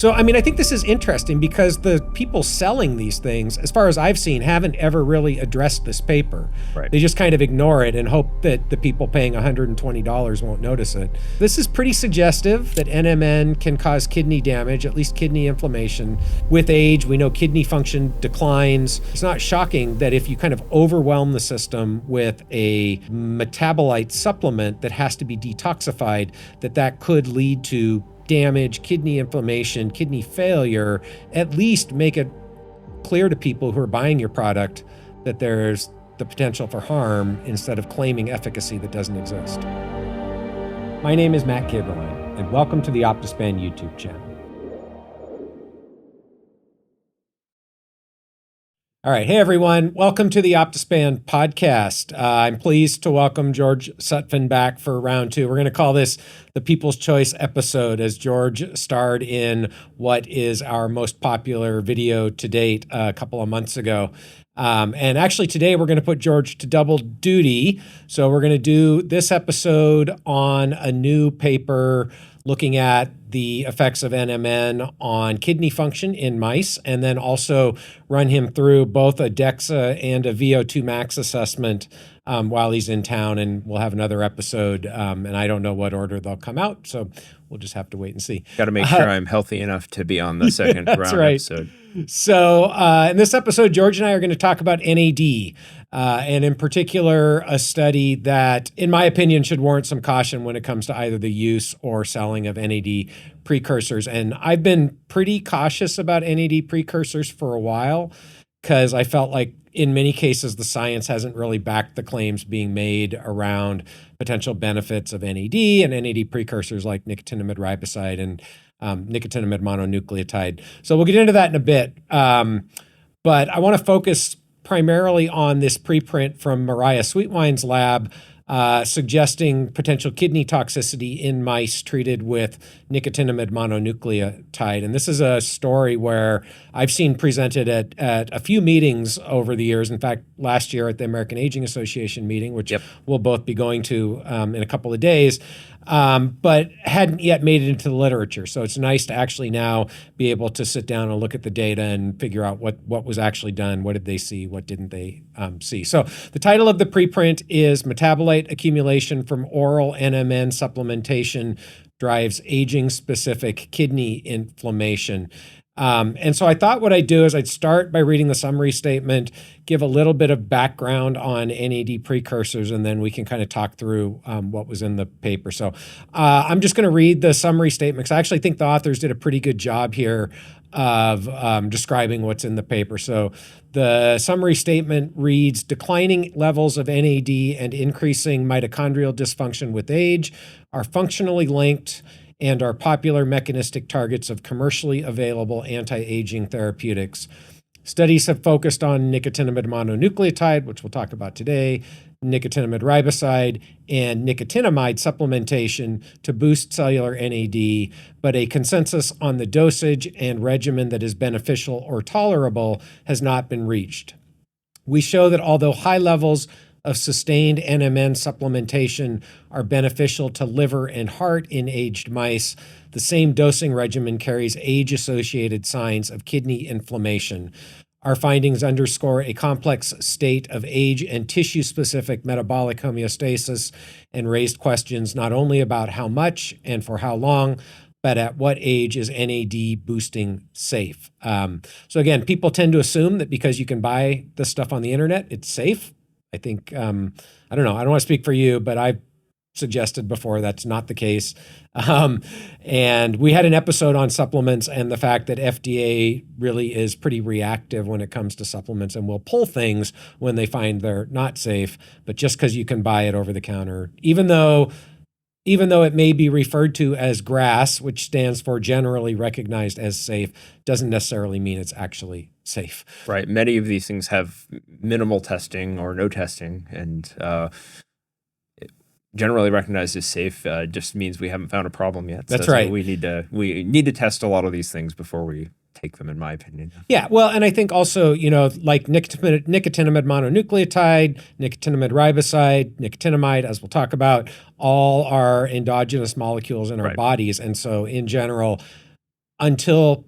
So, I mean, I think this is interesting because the people selling these things, as far as I've seen, haven't ever really addressed this paper. Right. They just kind of ignore it and hope that the people paying $120 won't notice it. This is pretty suggestive that NMN can cause kidney damage, at least kidney inflammation. With age, we know kidney function declines. It's not shocking that if you kind of overwhelm the system with a metabolite supplement that has to be detoxified, that could lead to damage, kidney inflammation, kidney failure. At least make it clear to people who are buying your product that there's the potential for harm instead of claiming efficacy that doesn't exist. My name is Matt Kaeberlein, and welcome to the OptiSpan YouTube channel. All right. Hey, everyone. Welcome to the OptiSpan podcast. I'm pleased to welcome George Sutphin back for round two. We're going to call this the People's Choice episode, as George starred in what is our most popular video to date a couple of months ago. And actually today we're going to put George to double duty. So we're going to do this episode on a new paper looking at the effects of NMN on kidney function in mice, and then also run him through both a DEXA and a VO2 max assessment while he's in town. And we'll have another episode, and I don't know what order they'll come out, so we'll just have to wait and see. Got to make sure I'm healthy enough to be on the second round episode. So in this episode, George and I are going to talk about NAD, and in particular, a study that, in my opinion, should warrant some caution when it comes to either the use or selling of NAD precursors. And I've been pretty cautious about NAD precursors for a while because I felt like in many cases, the science hasn't really backed the claims being made around potential benefits of NAD and NAD precursors like nicotinamide riboside and nicotinamide mononucleotide. So we'll get into that in a bit. But I want to focus primarily on this preprint from Mariah Sweetwine's lab suggesting potential kidney toxicity in mice treated with nicotinamide mononucleotide. And this is a story where I've seen presented at a few meetings over the years. In fact, last year at the American Aging Association meeting, which we'll both be going to in a couple of days, but hadn't yet made it into the literature. So it's nice to actually now be able to sit down and look at the data and figure out what was actually done, what did they see, what didn't they see. So the title of the preprint is Metabolite Accumulation from Oral NMN Supplementation Drives Aging-Specific Kidney Inflammation. And so I thought what I'd do is I'd start by reading the summary statement, give a little bit of background on NAD precursors, and then we can kind of talk through what was in the paper. So I'm just going to read the summary statement because I actually think the authors did a pretty good job here of describing what's in the paper. So the summary statement reads, declining levels of NAD and increasing mitochondrial dysfunction with age are functionally linked and are popular mechanistic targets of commercially available anti-aging therapeutics. Studies have focused on nicotinamide mononucleotide, which we'll talk about today, nicotinamide riboside, and nicotinamide supplementation to boost cellular NAD, but a consensus on the dosage and regimen that is beneficial or tolerable has not been reached. We show that although high levels of sustained NMN supplementation are beneficial to liver and heart in aged mice, the same dosing regimen carries age-associated signs of kidney inflammation. Our findings underscore a complex state of age and tissue-specific metabolic homeostasis and raised questions not only about how much and for how long, but at what age is NAD boosting safe? So again, people tend to assume that because you can buy this stuff on the internet, it's safe. I think, I don't know, I don't want to speak for you, but I've suggested before that's not the case. And we had an episode on supplements and the fact that FDA really is pretty reactive when it comes to supplements and will pull things when they find they're not safe. But just because you can buy it over the counter, even though it may be referred to as GRAS, which stands for generally recognized as safe, doesn't necessarily mean it's actually safe. Right. Many of these things have minimal testing or no testing, and generally recognized as safe just means we haven't found a problem yet. That's right. So we need to test a lot of these things before we take them, in my opinion. Yeah, well, and I think also, like nicotinamide mononucleotide, nicotinamide riboside, nicotinamide, as we'll talk about, all are endogenous molecules in our bodies. And so in general, until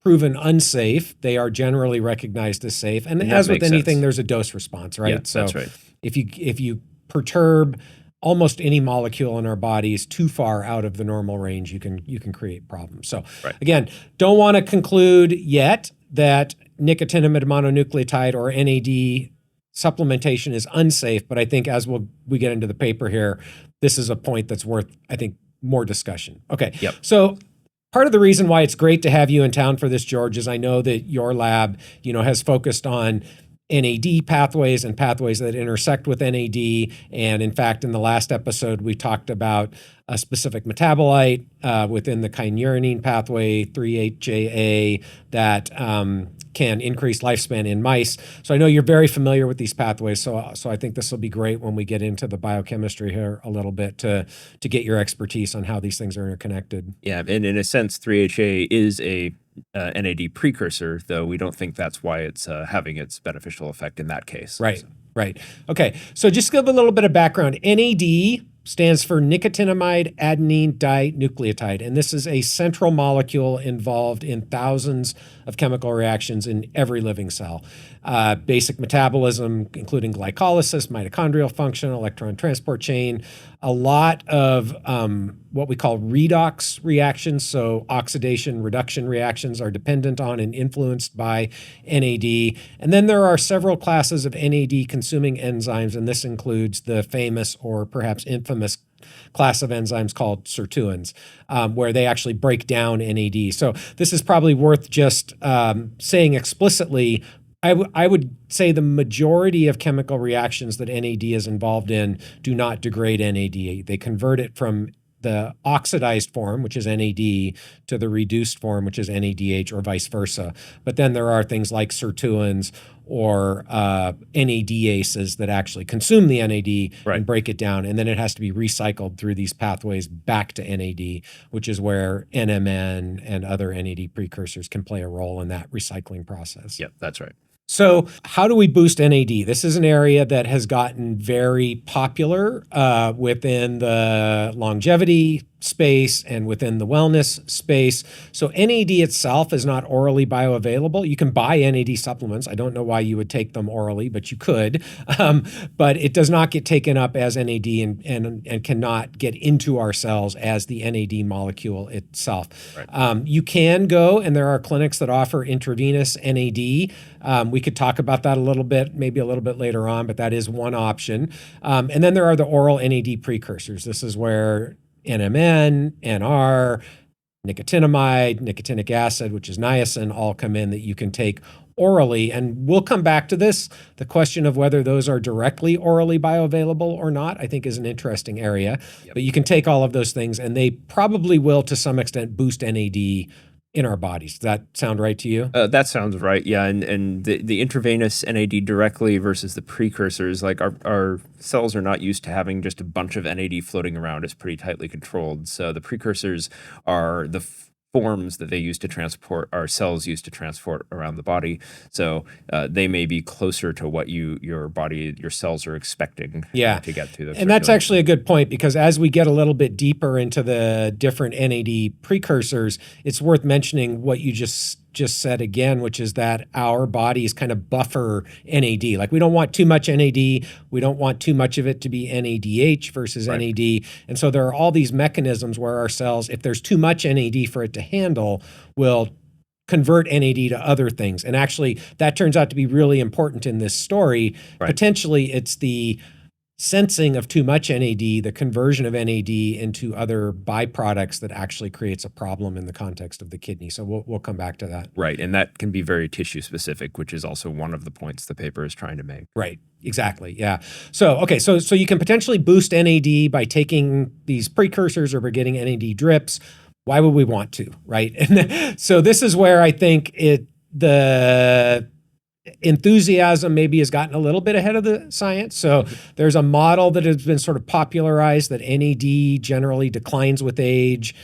proven unsafe, they are generally recognized as safe. And as with anything, there's a dose response, right? Yeah, that's right. If you perturb almost any molecule in our bodies too far out of the normal range, you can create problems. So again, don't want to conclude yet that nicotinamide mononucleotide or NAD supplementation is unsafe, but I think as we get into the paper here, this is a point that's worth, I think, more discussion. Okay. Yep. So part of the reason why it's great to have you in town for this, George, is I know that your lab, has focused on NAD pathways and pathways that intersect with NAD. And in fact, in the last episode, we talked about a specific metabolite within the kynurenine pathway, 3-8-JA, that can increase lifespan in mice. So I know you're very familiar with these pathways. So I think this will be great when we get into the biochemistry here a little bit to get your expertise on how these things are interconnected. Yeah, and in a sense, 3-HA is a NAD precursor, though we don't think that's why it's having its beneficial effect in that case. Right, right. Okay, so just to give a little bit of background, NAD stands for nicotinamide adenine dinucleotide, and this is a central molecule involved in thousands of chemical reactions in every living cell. Basic metabolism, including glycolysis, mitochondrial function, electron transport chain, a lot of what we call redox reactions, so oxidation reduction reactions are dependent on and influenced by NAD. And then there are several classes of NAD-consuming enzymes, and this includes the famous or perhaps infamous class of enzymes called sirtuins, where they actually break down NAD. So this is probably worth just saying explicitly. I would say the majority of chemical reactions that NAD is involved in do not degrade NAD. They convert it from the oxidized form, which is NAD, to the reduced form, which is NADH, or vice versa. But then there are things like sirtuins or NADases that actually consume the NAD and break it down, and then it has to be recycled through these pathways back to NAD, which is where NMN and other NAD precursors can play a role in that recycling process. Yep, that's right. So how do we boost NAD? This is an area that has gotten very popular within the longevity space and within the wellness space. So NAD itself is not orally bioavailable. You can buy NAD supplements. I don't know why you would take them orally, but you could. But it does not get taken up as NAD and cannot get into our cells as the NAD molecule itself. Right. You can go, and there are clinics that offer intravenous NAD. We could talk about that a little bit, maybe a little bit later on, but that is one option. And then there are the oral NAD precursors. This is where NMN, NR, nicotinamide, nicotinic acid, which is niacin, all come in that you can take orally. And we'll come back to this. The question of whether those are directly orally bioavailable or not, I think, is an interesting area. Yep. But you can take all of those things, and they probably will, to some extent, boost NAD in our bodies. Does that sound right to you? That sounds right, yeah. And the intravenous NAD directly versus the precursors, like our cells are not used to having just a bunch of NAD floating around. It's pretty tightly controlled. So the precursors are the forms that they use to transport, our cells use to transport around the body. So they may be closer to what your cells are expecting to get through. And that's actually a good point, because as we get a little bit deeper into the different NAD precursors, it's worth mentioning what you just said again, which is that our bodies kind of buffer NAD. Like, we don't want too much NAD. We don't want too much of it to be NADH versus NAD. And so there are all these mechanisms where our cells, if there's too much NAD for it to handle, will convert NAD to other things. And actually, that turns out to be really important in this story. Potentially, it's the sensing of too much NAD, the conversion of NAD into other byproducts, that actually creates a problem in the context of the kidney. So we'll come back to that. Right, and that can be very tissue specific, which is also one of the points the paper is trying to make. Right, exactly, yeah. So, okay, so you can potentially boost NAD by taking these precursors or by getting NAD drips. Why would we want to, right? And so this is where I think the enthusiasm maybe has gotten a little bit ahead of the science. So there's a model that has been sort of popularized that NAD generally declines with age,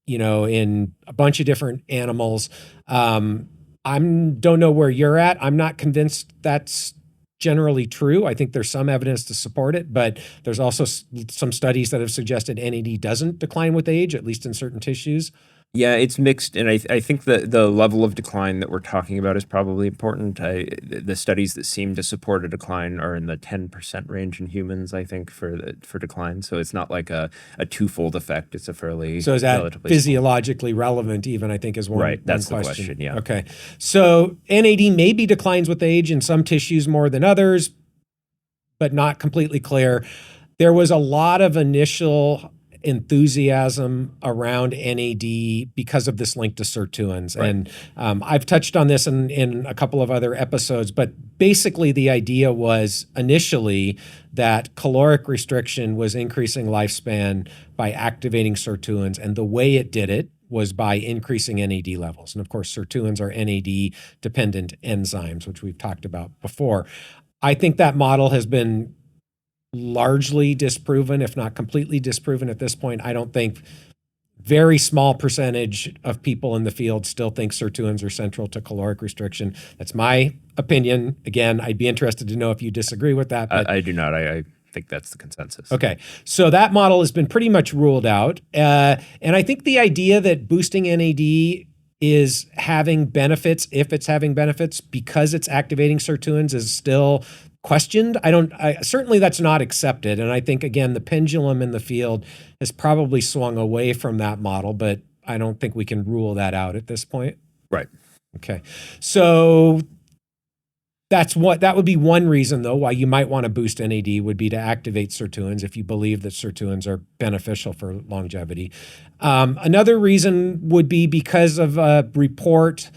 in a bunch of different animals. I don't know where you're at. I'm not convinced that's generally true. I think there's some evidence to support it, but there's also some studies that have suggested NAD doesn't decline with age, at least in certain tissues. Yeah, it's mixed, and I think that the level of decline that we're talking about is probably important. The studies that seem to support a decline are in the 10% range in humans, I think, for decline. So it's not like a twofold effect. It's a fairly So is that relatively small. physiologically relevant even, I think is one, Right, that's one the question. question, yeah. Okay. So NAD maybe declines with age in some tissues more than others, but not completely clear. There was a lot of initial enthusiasm around NAD because of this link to sirtuins. Right. And I've touched on this in a couple of other episodes, but basically the idea was initially that caloric restriction was increasing lifespan by activating sirtuins. And the way it did it was by increasing NAD levels. And of course, sirtuins are NAD dependent enzymes, which we've talked about before. I think that model has been largely disproven, if not completely disproven at this point. I don't think very small percentage of people in the field still think sirtuins are central to caloric restriction. That's my opinion. Again, I'd be interested to know if you disagree with that. But I do not. I think that's the consensus. Okay. So that model has been pretty much ruled out. And I think the idea that boosting NAD is having benefits, if it's having benefits because it's activating sirtuins, is still questioned. Certainly that's not accepted. And I think, again, the pendulum in the field has probably swung away from that model, but I don't think we can rule that out at this point. Right. Okay. So that would be one reason, though, why you might want to boost NAD would be to activate sirtuins if you believe that sirtuins are beneficial for longevity. Another reason would be because of a report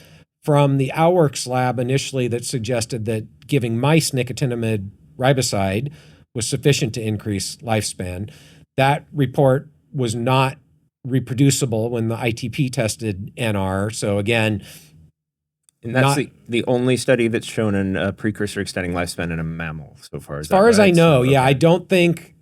from the Auwerks lab initially that suggested that giving mice nicotinamide riboside was sufficient to increase lifespan. That report was not reproducible when the ITP tested NR. So again, and that's the only study that's shown a precursor extending lifespan in a mammal so far. As far as I know, yeah, I don't think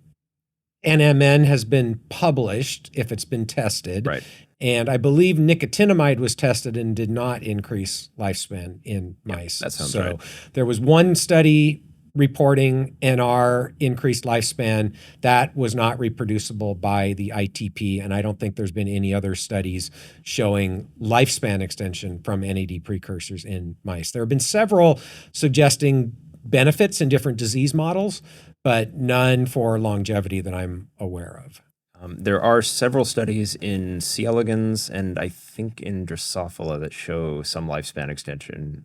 NMN has been published if it's been tested. Right. And I believe nicotinamide was tested and did not increase lifespan in mice. That sounds right. There was one study reporting NR increased lifespan that was not reproducible by the ITP, and I don't think there's been any other studies showing lifespan extension from NAD precursors in mice. There have been several suggesting benefits in different disease models, but none for longevity that I'm aware of. There are several studies in C. elegans and I think in Drosophila that show some lifespan extension.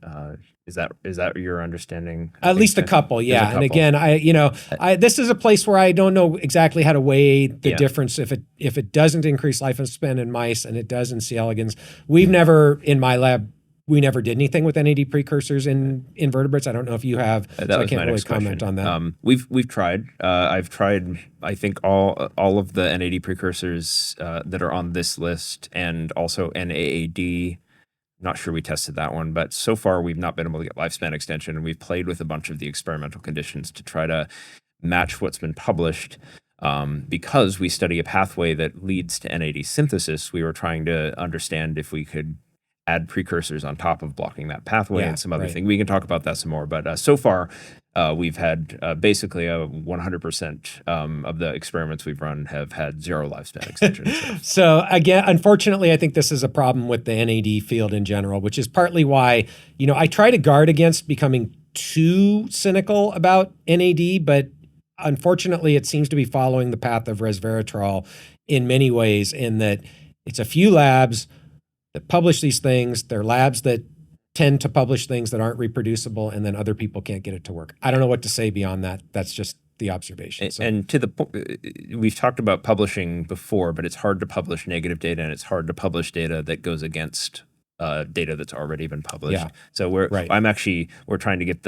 Is that your understanding? At least a couple, yeah. And again, this is a place where I don't know exactly how to weigh the difference if it doesn't increase lifespan in mice and it does in C. elegans. We've never in my lab. We never did anything with NAD precursors in invertebrates. I don't know if you have, so I can't really comment on that. We've tried. I've tried, I think, all of the NAD precursors that are on this list, and also NAAD. Not sure we tested that one, but so far we've not been able to get lifespan extension, and we've played with a bunch of the experimental conditions to try to match what's been published. Because we study a pathway that leads to NAD synthesis, we were trying to understand if we could add precursors on top of blocking that pathway and some other thing. We can talk about that some more, but so far we've had basically 100% of the experiments we've run have had zero lifespan extension. So again, unfortunately, I think this is a problem with the NAD field in general, which is partly why, I try to guard against becoming too cynical about NAD, but unfortunately it seems to be following the path of resveratrol in many ways, in that it's a few labs that publish these things. They're labs that tend to publish things that aren't reproducible, and then other people can't get it to work. I don't know what to say beyond that. That's just the observation. And to the point, we've talked about publishing before, but it's hard to publish negative data, and it's hard to publish data that goes against data that's already been published. Yeah. So we're trying to get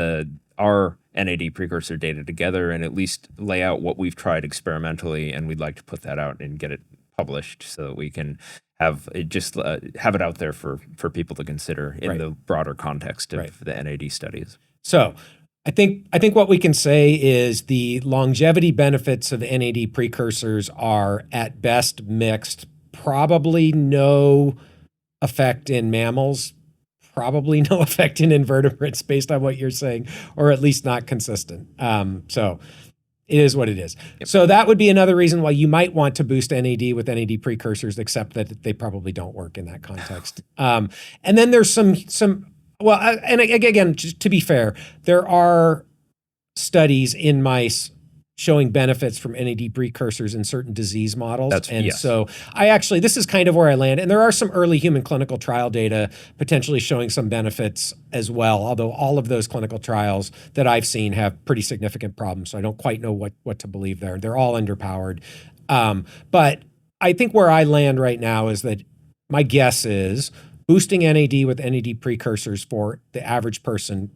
our NAD precursor data together and at least lay out what we've tried experimentally, and we'd like to put that out and get it published so that we can have it out there for people to consider in the broader context of the NAD studies. So I think what we can say is the longevity benefits of NAD precursors are at best mixed, probably no effect in mammals, probably no effect in invertebrates based on what you're saying, or at least not consistent. So It is what it is. Yep. So that would be another reason why you might want to boost NAD with NAD precursors, except that they probably don't work in that context. And then there's some well, and again, just to be fair, there are studies in mice showing benefits from NAD precursors in certain disease models. So this is kind of where I land. And there are some early human clinical trial data potentially showing some benefits as well, although all of those clinical trials that I've seen have pretty significant problems. So I don't quite know what to believe there. They're all underpowered. But I think where I land right now is that my guess is boosting NAD with NAD precursors for the average person,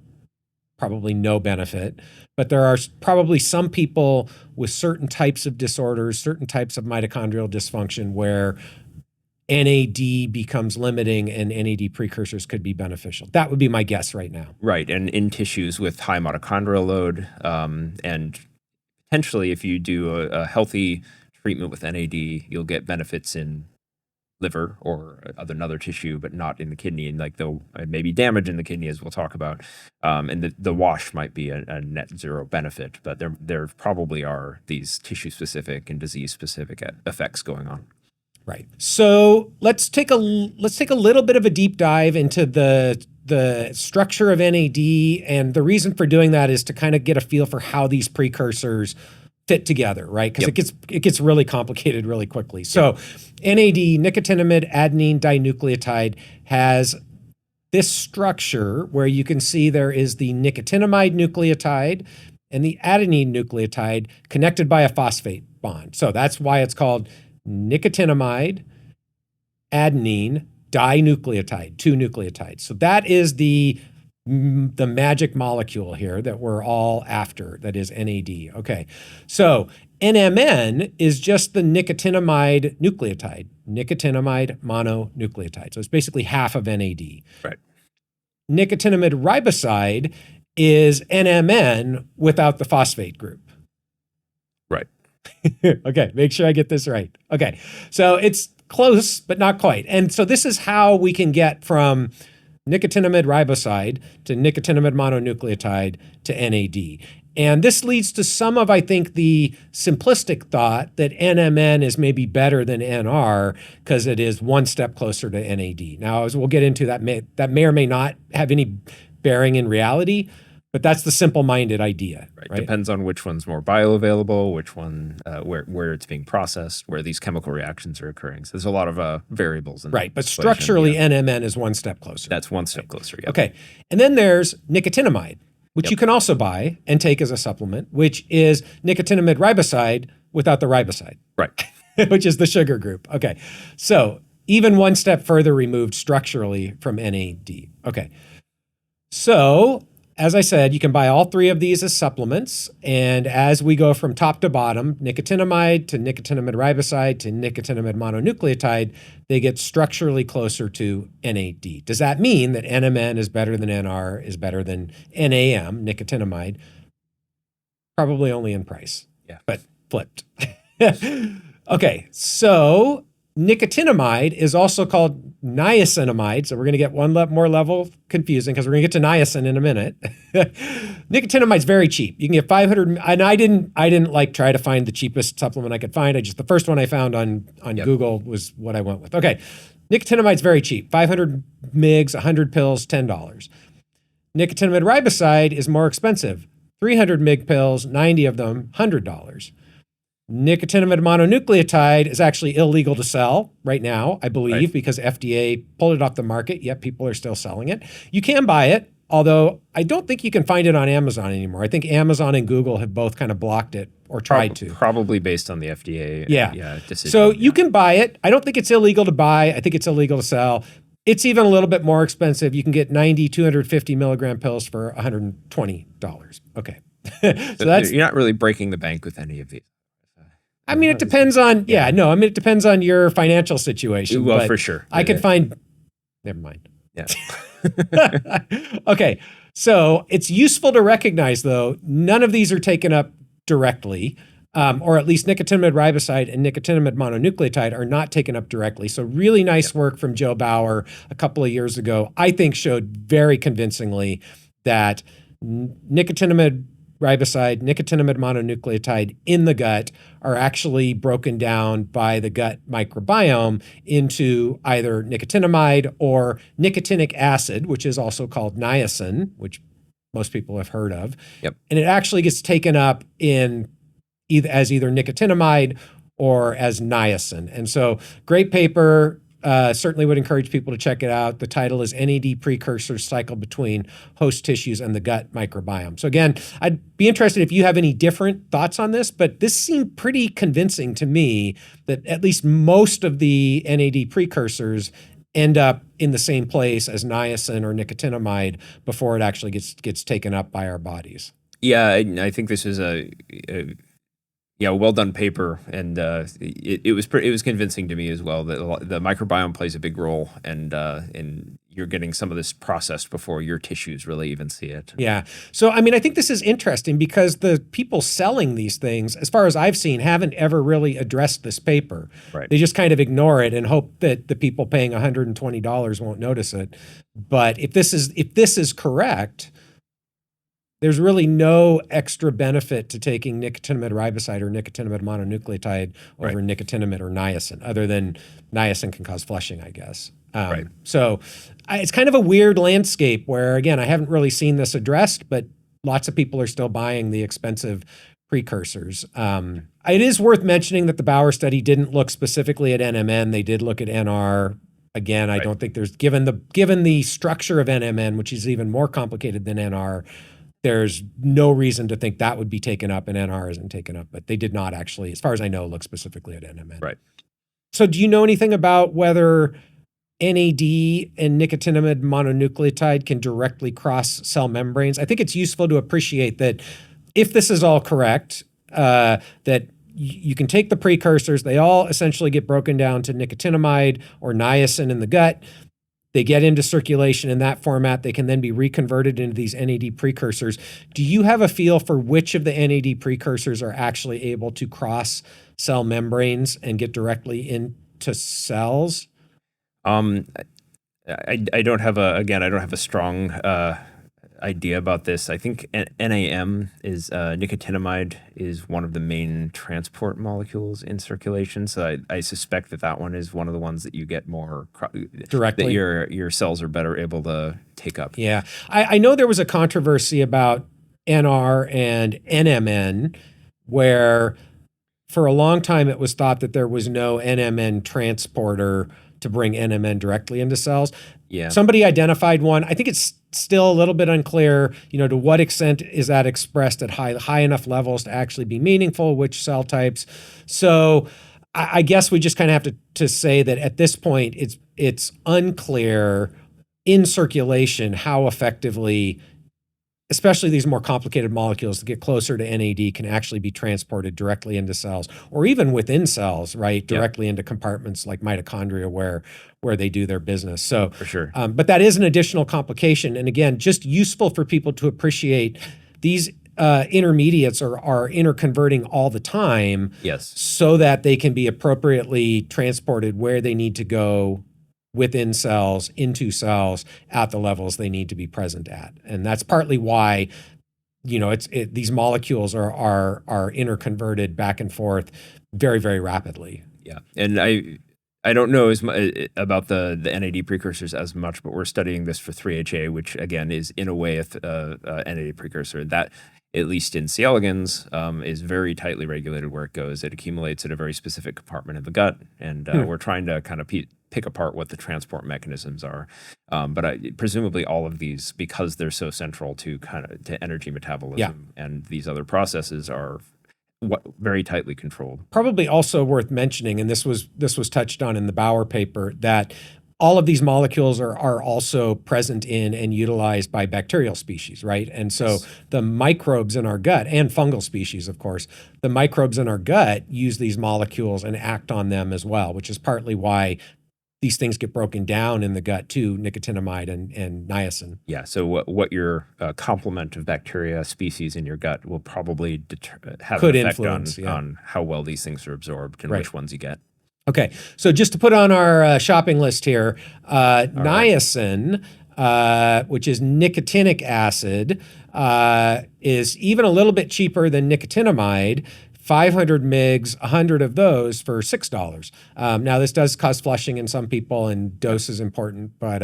probably no benefit, but there are probably some people with certain types of disorders, certain types of mitochondrial dysfunction where NAD becomes limiting and NAD precursors could be beneficial. That would be my guess right now. Right, and in tissues with high mitochondrial load, and potentially if you do a healthy treatment with NAD, you'll get benefits in liver or another tissue, but not in the kidney, and like there'll maybe damage in the kidney, as we'll talk about, and the wash might be a net zero benefit, but there probably are these tissue specific and disease specific effects going on. Right. So let's take a little bit of a deep dive into the structure of NAD, and the reason for doing that is to kind of get a feel for how these precursors fit together, right? Because it gets really complicated really quickly. So NAD, nicotinamide adenine dinucleotide, has this structure where you can see there is the nicotinamide nucleotide and the adenine nucleotide connected by a phosphate bond. So that's why it's called nicotinamide adenine dinucleotide, 2 nucleotides. So that is the magic molecule here that we're all after, that is NAD. Okay, so NMN is just the nicotinamide nucleotide, nicotinamide mononucleotide. So it's basically half of NAD. Right. Nicotinamide riboside is NMN without the phosphate group. Right. Okay, make sure I get this right. Okay, so it's close, but not quite. And so this is how we can get from nicotinamide riboside to nicotinamide mononucleotide to NAD. And this leads to some of, I think, the simplistic thought that NMN is maybe better than NR because it is one step closer to NAD. Now, as we'll get into, that may or may not have any bearing in reality, but that's the simple-minded idea. Right? Depends on which one's more bioavailable, which one, where it's being processed, where these chemical reactions are occurring. So there's a lot of variables in Right, but structurally, NMN is one step closer. That's one step closer, yeah. Okay, and then there's nicotinamide, which you can also buy and take as a supplement, which is nicotinamide riboside without the riboside. Right. Which is the sugar group. Okay, so even one step further removed structurally from NAD. Okay, so as I said, you can buy all 3 of these as supplements. And as we go from top to bottom, nicotinamide to nicotinamide riboside to nicotinamide mononucleotide, they get structurally closer to NAD. Does that mean that NMN is better than NR, is better than NAM, nicotinamide? Probably only in price, but flipped. Okay, so nicotinamide is also called niacinamide, so we're going to get one more level confusing because we're going to get to niacin in a minute. Nicotinamide's very cheap. You can get 500, and I didn't like try to find the cheapest supplement I could find. The first one I found on Google was what I went with. Okay, nicotinamide's very cheap. 500 mgs, 100 pills, $10. Nicotinamide riboside is more expensive. 300 mg pills, 90 of them, $100. Nicotinamide mononucleotide is actually illegal to sell right now, I believe, because FDA pulled it off the market, yet people are still selling it. You can buy it, although I don't think you can find it on Amazon anymore. I think Amazon and Google have both kind of blocked it or tried to. Probably based on the FDA decision. So you can buy it. I don't think it's illegal to buy. I think it's illegal to sell. It's even a little bit more expensive. You can get 90, 250 milligram pills for $120. Okay. So that's, you're not really breaking the bank with any of these. I mean, it depends on, it depends on your financial situation. Well, for sure. I could find, never mind. Yeah. Okay. So it's useful to recognize, though, none of these are taken up directly, or at least nicotinamide riboside and nicotinamide mononucleotide are not taken up directly. So really nice work from Joe Bauer a couple of years ago, I think showed very convincingly that nicotinamide riboside, nicotinamide mononucleotide in the gut are actually broken down by the gut microbiome into either nicotinamide or nicotinic acid, which is also called niacin, which most people have heard of. Yep. And it actually gets taken up in either nicotinamide or as niacin. And so great paper. Certainly would encourage people to check it out. The title is NAD Precursors Cycle Between Host Tissues and the Gut Microbiome. So again, I'd be interested if you have any different thoughts on this, but this seemed pretty convincing to me that at least most of the NAD precursors end up in the same place as niacin or nicotinamide before it actually gets taken up by our bodies. Yeah, I think this is a well done paper, and it was convincing to me as well that the microbiome plays a big role, and you're getting some of this processed before your tissues really even see it. Yeah. So, I mean, I think this is interesting because the people selling these things, as far as I've seen, haven't ever really addressed this paper. Right. They just kind of ignore it and hope that the people paying $120 won't notice it. But if this is correct, there's really no extra benefit to taking nicotinamide riboside or nicotinamide mononucleotide over nicotinamide or niacin, other than niacin can cause flushing, I guess. Right. So it's kind of a weird landscape where, again, I haven't really seen this addressed, but lots of people are still buying the expensive precursors. It is worth mentioning that the Bauer study didn't look specifically at NMN. They did look at NR. Again, I don't think there's, given the structure of NMN, which is even more complicated than NR, there's no reason to think that would be taken up and NR isn't taken up, but they did not actually, as far as I know, look specifically at NMN. Right. So do you know anything about whether NAD and nicotinamide mononucleotide can directly cross cell membranes? I think it's useful to appreciate that if this is all correct, that you can take the precursors, they all essentially get broken down to nicotinamide or niacin in the gut. They get into circulation in that format. They can then be reconverted into these NAD precursors. Do you have a feel for which of the NAD precursors are actually able to cross cell membranes and get directly into cells? I don't have a strong idea about this. I think NAM is nicotinamide is one of the main transport molecules in circulation. So I suspect that one is one of the ones that you get more directly, that your cells are better able to take up. Yeah, I know there was a controversy about NR and NMN where for a long time it was thought that there was no NMN transporter to bring NMN directly into cells. Yeah. Somebody identified one. I think it's still a little bit unclear, to what extent is that expressed at high enough levels to actually be meaningful, which cell types. So I guess we just kind of have to say that at this point, it's unclear in circulation how effectively, especially these more complicated molecules that get closer to NAD, can actually be transported directly into cells or even within cells, right? Directly into compartments like mitochondria where they do their business. So for sure. But that is an additional complication. And again, just useful for people to appreciate these intermediates are interconverting all the time. Yes. So that they can be appropriately transported where they need to go within cells, into cells, at the levels they need to be present at. And that's partly why, these molecules are interconverted back and forth very, very rapidly. Yeah. And I don't know as much about the NAD precursors as much, but we're studying this for 3-HA, which again is in a way a NAD precursor that, at least in C. elegans, is very tightly regulated where it goes. It accumulates at a very specific compartment of the gut, and we're trying to kind of pick apart what the transport mechanisms are. But presumably all of these, because they're so central to to energy metabolism and these other processes, are very tightly controlled. Probably also worth mentioning, and this was touched on in the Bauer paper, that all of these molecules are also present in and utilized by bacterial species, right? And so the microbes in our gut, and fungal species, of course, the microbes in our gut use these molecules and act on them as well, which is partly why these things get broken down in the gut too, nicotinamide and niacin. Yeah, so what your complement of bacteria species in your gut will probably have an effect on how well these things are absorbed and which ones you get. Okay, so just to put on our shopping list here, niacin which is nicotinic acid, is even a little bit cheaper than nicotinamide. 500 mgs, 100 of those for $6. Now, this does cause flushing in some people, and dose is important, but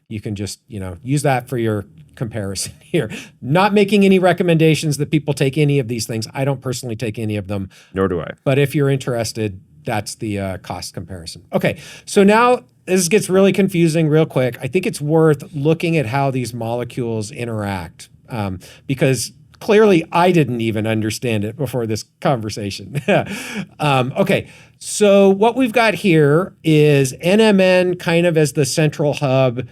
you can just use that for your comparison here. Not making any recommendations that people take any of these things. I don't personally take any of them. Nor do I. But if you're interested, that's the cost comparison. Okay, so now this gets really confusing real quick. I think it's worth looking at how these molecules interact because clearly I didn't even understand it before this conversation. Okay, so what we've got here is NMN kind of as the central hub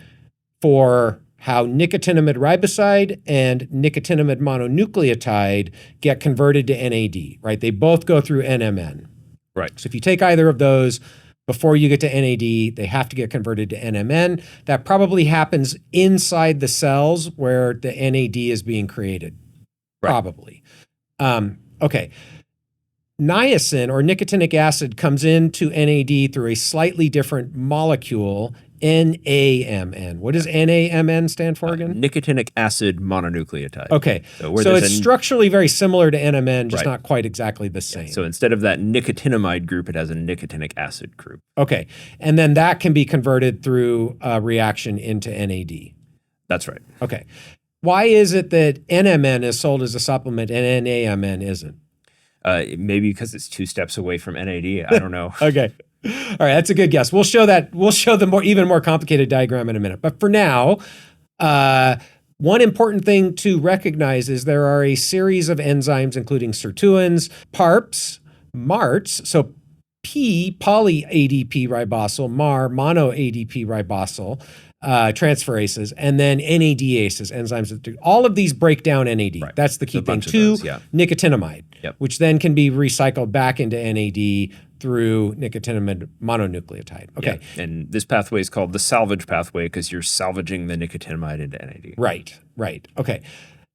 for how nicotinamide riboside and nicotinamide mononucleotide get converted to NAD, right? They both go through NMN. Right. So if you take either of those before you get to NAD, they have to get converted to NMN. That probably happens inside the cells where the NAD is being created. Right. Probably. Okay. Niacin or nicotinic acid comes into NAD through a slightly different molecule, NAMN. What does NAMN stand for again? Nicotinic acid mononucleotide. Okay. So it's structurally very similar to NMN, just not quite exactly the same. Yeah. So instead of that nicotinamide group, it has a nicotinic acid group. Okay. And then that can be converted through a reaction into NAD. That's right. Okay. Why is it that NMN is sold as a supplement and NAMN isn't? Maybe because it's 2 steps away from NAD. I don't know. Okay. All right, that's a good guess. We'll show that. We'll show the even more complicated diagram in a minute. But for now, one important thing to recognize is there are a series of enzymes, including sirtuins, PARPs, MARTs, so P, poly-ADP ribosyl, MAR, mono-ADP ribosyl, transferases, and then NADases, enzymes that do. All of these break down NAD. Right. That's the key thing. To nicotinamide, which then can be recycled back into NAD through nicotinamide mononucleotide. Okay. Yeah. And this pathway is called the salvage pathway because you're salvaging the nicotinamide into NAD. Right, right. Okay.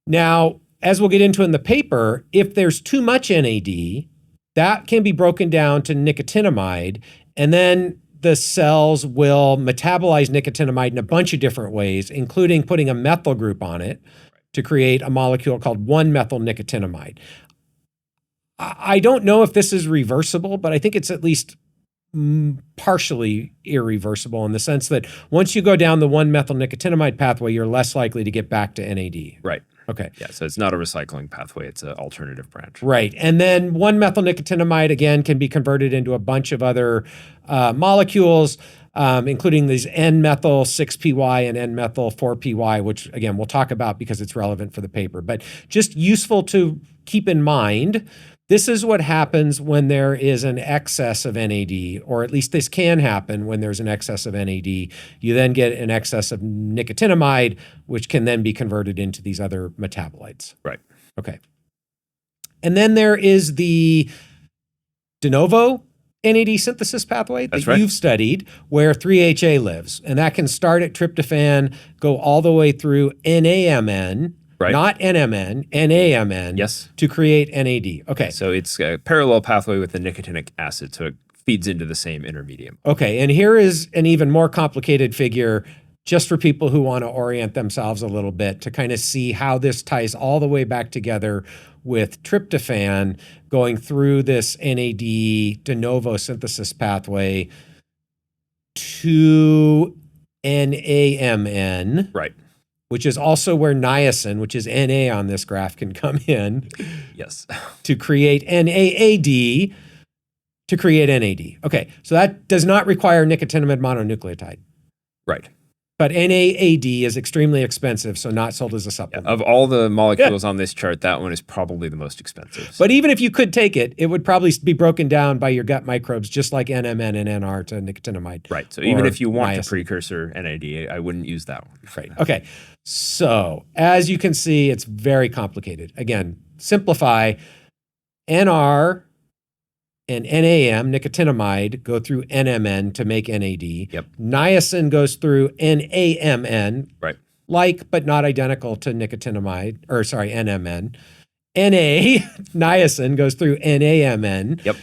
Now, as we'll get into in the paper, if there's too much NAD, that can be broken down to nicotinamide, and then the cells will metabolize nicotinamide in a bunch of different ways, including putting a methyl group on it to create a molecule called 1-methylnicotinamide. I don't know if this is reversible, but I think it's at least partially irreversible in the sense that once you go down the 1-methylnicotinamide pathway, you're less likely to get back to NAD. Right. Okay. Yeah, so it's not a recycling pathway, it's an alternative branch. Right. And then 1-methylnicotinamide, again, can be converted into a bunch of other molecules, including these N-methyl-6-PY and N-methyl-4-PY, which, again, we'll talk about because it's relevant for the paper. But just useful to keep in mind, this is what happens when there is an excess of NAD, or at least this can happen when there's an excess of NAD. You then get an excess of nicotinamide, which can then be converted into these other metabolites. Right. Okay. And then there is the de novo NAD synthesis pathway that you've studied, where 3-HA lives. And that can start at tryptophan, go all the way through NAMN, not NMN, NAMN, to create NAD. Okay. So it's a parallel pathway with the nicotinic acid, so it feeds into the same intermediate. Okay, and here is an even more complicated figure just for people who want to orient themselves a little bit to kind of see how this ties all the way back together with tryptophan going through this NAD de novo synthesis pathway to NAMN. Right. Which is also where niacin, which is Na on this graph, can come in. Yes. To create NAAD to create NAD. Okay, so that does not require nicotinamide mononucleotide. Right. But NAAD is extremely expensive, so not sold as a supplement. Yeah, of all the molecules on this chart, that one is probably the most expensive. So. But even if you could take it, it would probably be broken down by your gut microbes, just like NMN and NR to nicotinamide. Right. So even if you want a precursor NAD, I wouldn't use that one. Right. Okay. So as you can see, it's very complicated. Again, simplify. NR and NAM, nicotinamide, go through NMN to make NAD. Yep. Niacin goes through NAMN. Right. Like, but not identical to nicotinamide, or sorry, NMN. Niacin goes through NAMN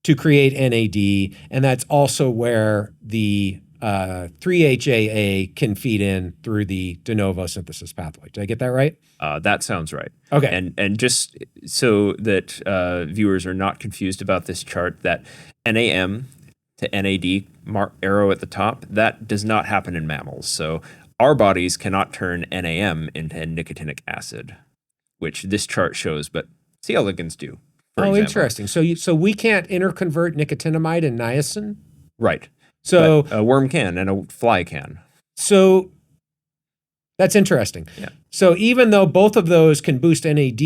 to create NAD, and that's also where the 3-HAA can feed in through the de novo synthesis pathway. Did I get that right? That sounds right. Okay. And just so that viewers are not confused about this chart, that NAM to NAD arrow at the top, that does not happen in mammals. So our bodies cannot turn NAM into nicotinic acid, which this chart shows, but C. elegans do. For example. Interesting. So we can't interconvert nicotinamide and niacin? Right. So but a worm can and a fly can. So that's interesting. Yeah. So even though both of those can boost NAD,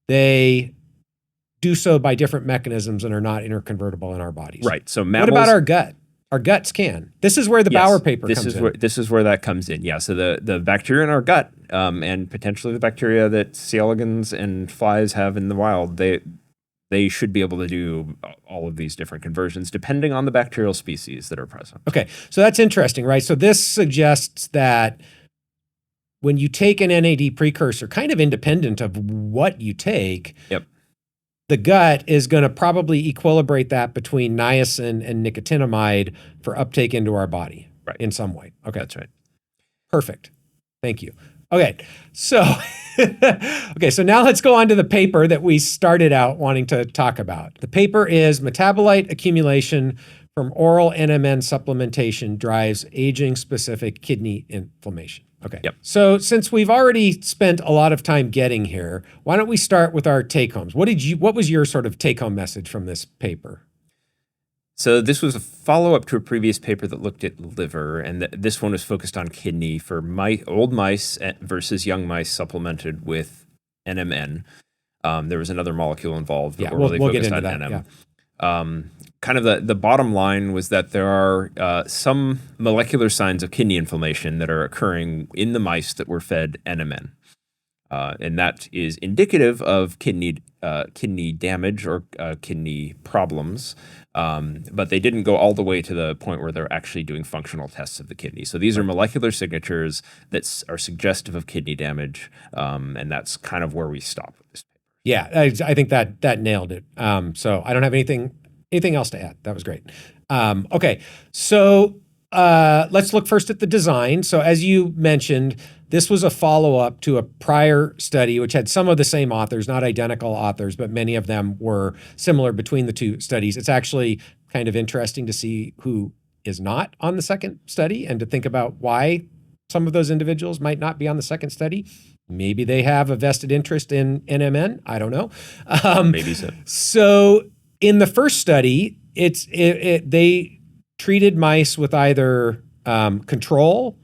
they do so by different mechanisms and are not interconvertible in our bodies. Right. So mammals. What about our gut? Our guts can. This is where the Bauer paper comes in. This is where that comes in. Yeah. So the bacteria in our gut, and potentially the bacteria that C. elegans and flies have in the wild, they should be able to do all of these different conversions depending on the bacterial species that are present. Okay. So that's interesting, right? So this suggests that when you take an NAD precursor, kind of independent of what you take, yep, the gut is going to probably equilibrate that between niacin and nicotinamide for uptake into our body, right, in some way. Okay. That's right. Perfect. Thank you. Okay. So, so now let's go on to the paper that we started out wanting to talk about. The paper is Metabolite Accumulation from Oral NMN Supplementation Drives Aging-Specific Kidney Inflammation. Okay. Yep. So since we've already spent a lot of time getting here, why don't we start with our take-homes? What was your sort of take-home message from this paper? So this was a follow-up to a previous paper that looked at liver, and this one was focused on kidney for old mice versus young mice supplemented with NMN. There was another molecule involved, but we'll get focused into on that. NM. Yeah. Kind of the bottom line was that there are some molecular signs of kidney inflammation that are occurring in the mice that were fed NMN. And that is indicative of kidney damage or kidney problems, but they didn't go all the way to the point where they're actually doing functional tests of the kidney. So these are molecular signatures that are suggestive of kidney damage, and that's kind of where we stop with this paper. Yeah, I think that nailed it. So I don't have anything else to add. That was great. Okay, so let's look first at the design. So as you mentioned, this was a follow-up to a prior study, which had some of the same authors, not identical authors, but many of them were similar between the two studies. It's actually kind of interesting to see who is not on the second study and to think about why some of those individuals might not be on the second study. Maybe they have a vested interest in NMN. I don't know. Maybe so. So in the first study, they treated mice with either control,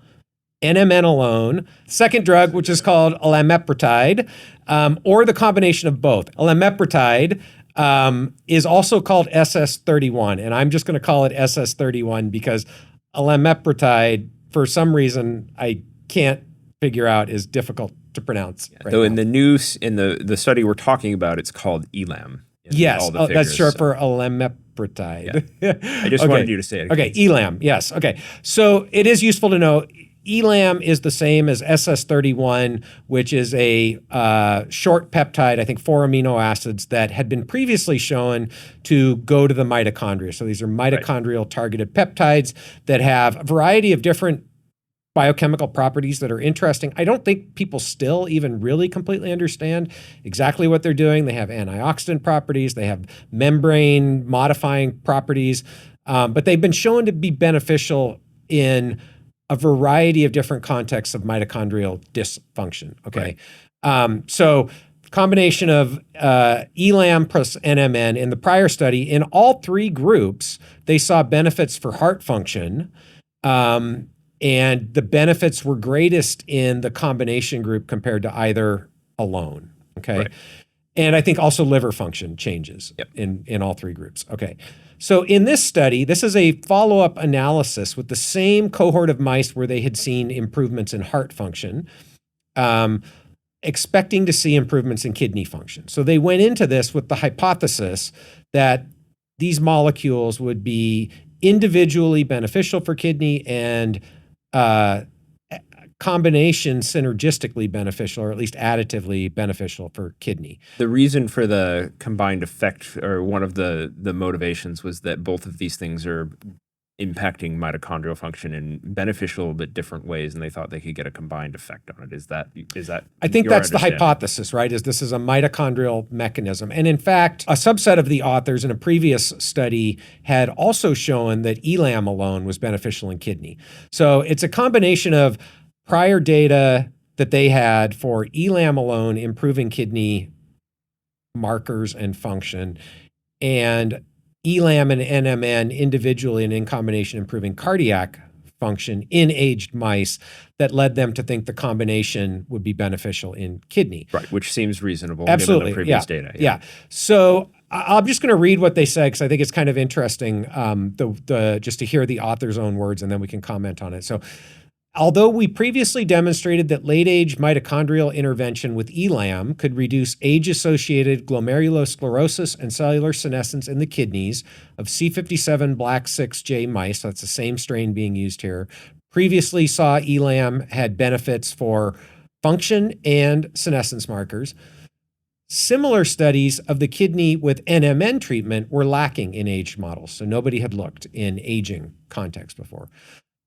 NMN alone, second drug, which is called lamepretide, or the combination of both. Lamepretide is also called SS31, and I'm just going to call it SS31 because lamepretide, for some reason, I can't figure out, is difficult to pronounce. Yeah, though in the study we're talking about, it's called ELAM. Yes, that's short for lamepretide. Yeah. I just wanted you to say it. Okay, ELAM, yes. Okay, so it is useful to know ELAM is the same as SS31, which is a short peptide, I think 4 amino acids that had been previously shown to go to the mitochondria. So these are mitochondrial targeted peptides that have a variety of different biochemical properties that are interesting. I don't think people still even really completely understand exactly what they're doing. They have antioxidant properties, they have membrane modifying properties, but they've been shown to be beneficial in a variety of different contexts of mitochondrial dysfunction. Okay. Right. So combination of ELAM plus NMN in the prior study, in all three groups, they saw benefits for heart function. And the benefits were greatest in the combination group compared to either alone. Okay. Right. And I think also liver function changes in all three groups. Okay. So in this study, this is a follow-up analysis with the same cohort of mice where they had seen improvements in heart function, expecting to see improvements in kidney function. So they went into this with the hypothesis that these molecules would be individually beneficial for kidney and combination synergistically beneficial, or at least additively beneficial for kidney. The reason for the combined effect, or one of the motivations, was that both of these things are impacting mitochondrial function in beneficial but different ways, and they thought they could get a combined effect on it. Is that I think your that's the understanding? hypothesis, right? Is this is a mitochondrial mechanism. And in fact, a subset of the authors in a previous study had also shown that elam alone was beneficial in kidney. So it's a combination of prior data that they had for elam alone improving kidney markers and function, and elam and NMN individually and in combination improving cardiac function in aged mice that led them to think the combination would be beneficial in kidney. Right, which seems reasonable Absolutely. given the previous data. Yeah. So I'm just going to read what they said because I think it's kind of interesting just to hear the author's own words, and then we can comment on it. So, although we previously demonstrated that late-age mitochondrial intervention with elam could reduce age-associated glomerulosclerosis and cellular senescence in the kidneys of C57 black 6J mice, that's the same strain being used here, previously saw elam had benefits for function and senescence markers. Similar studies of the kidney with NMN treatment were lacking in aged models, so nobody had looked in aging context before.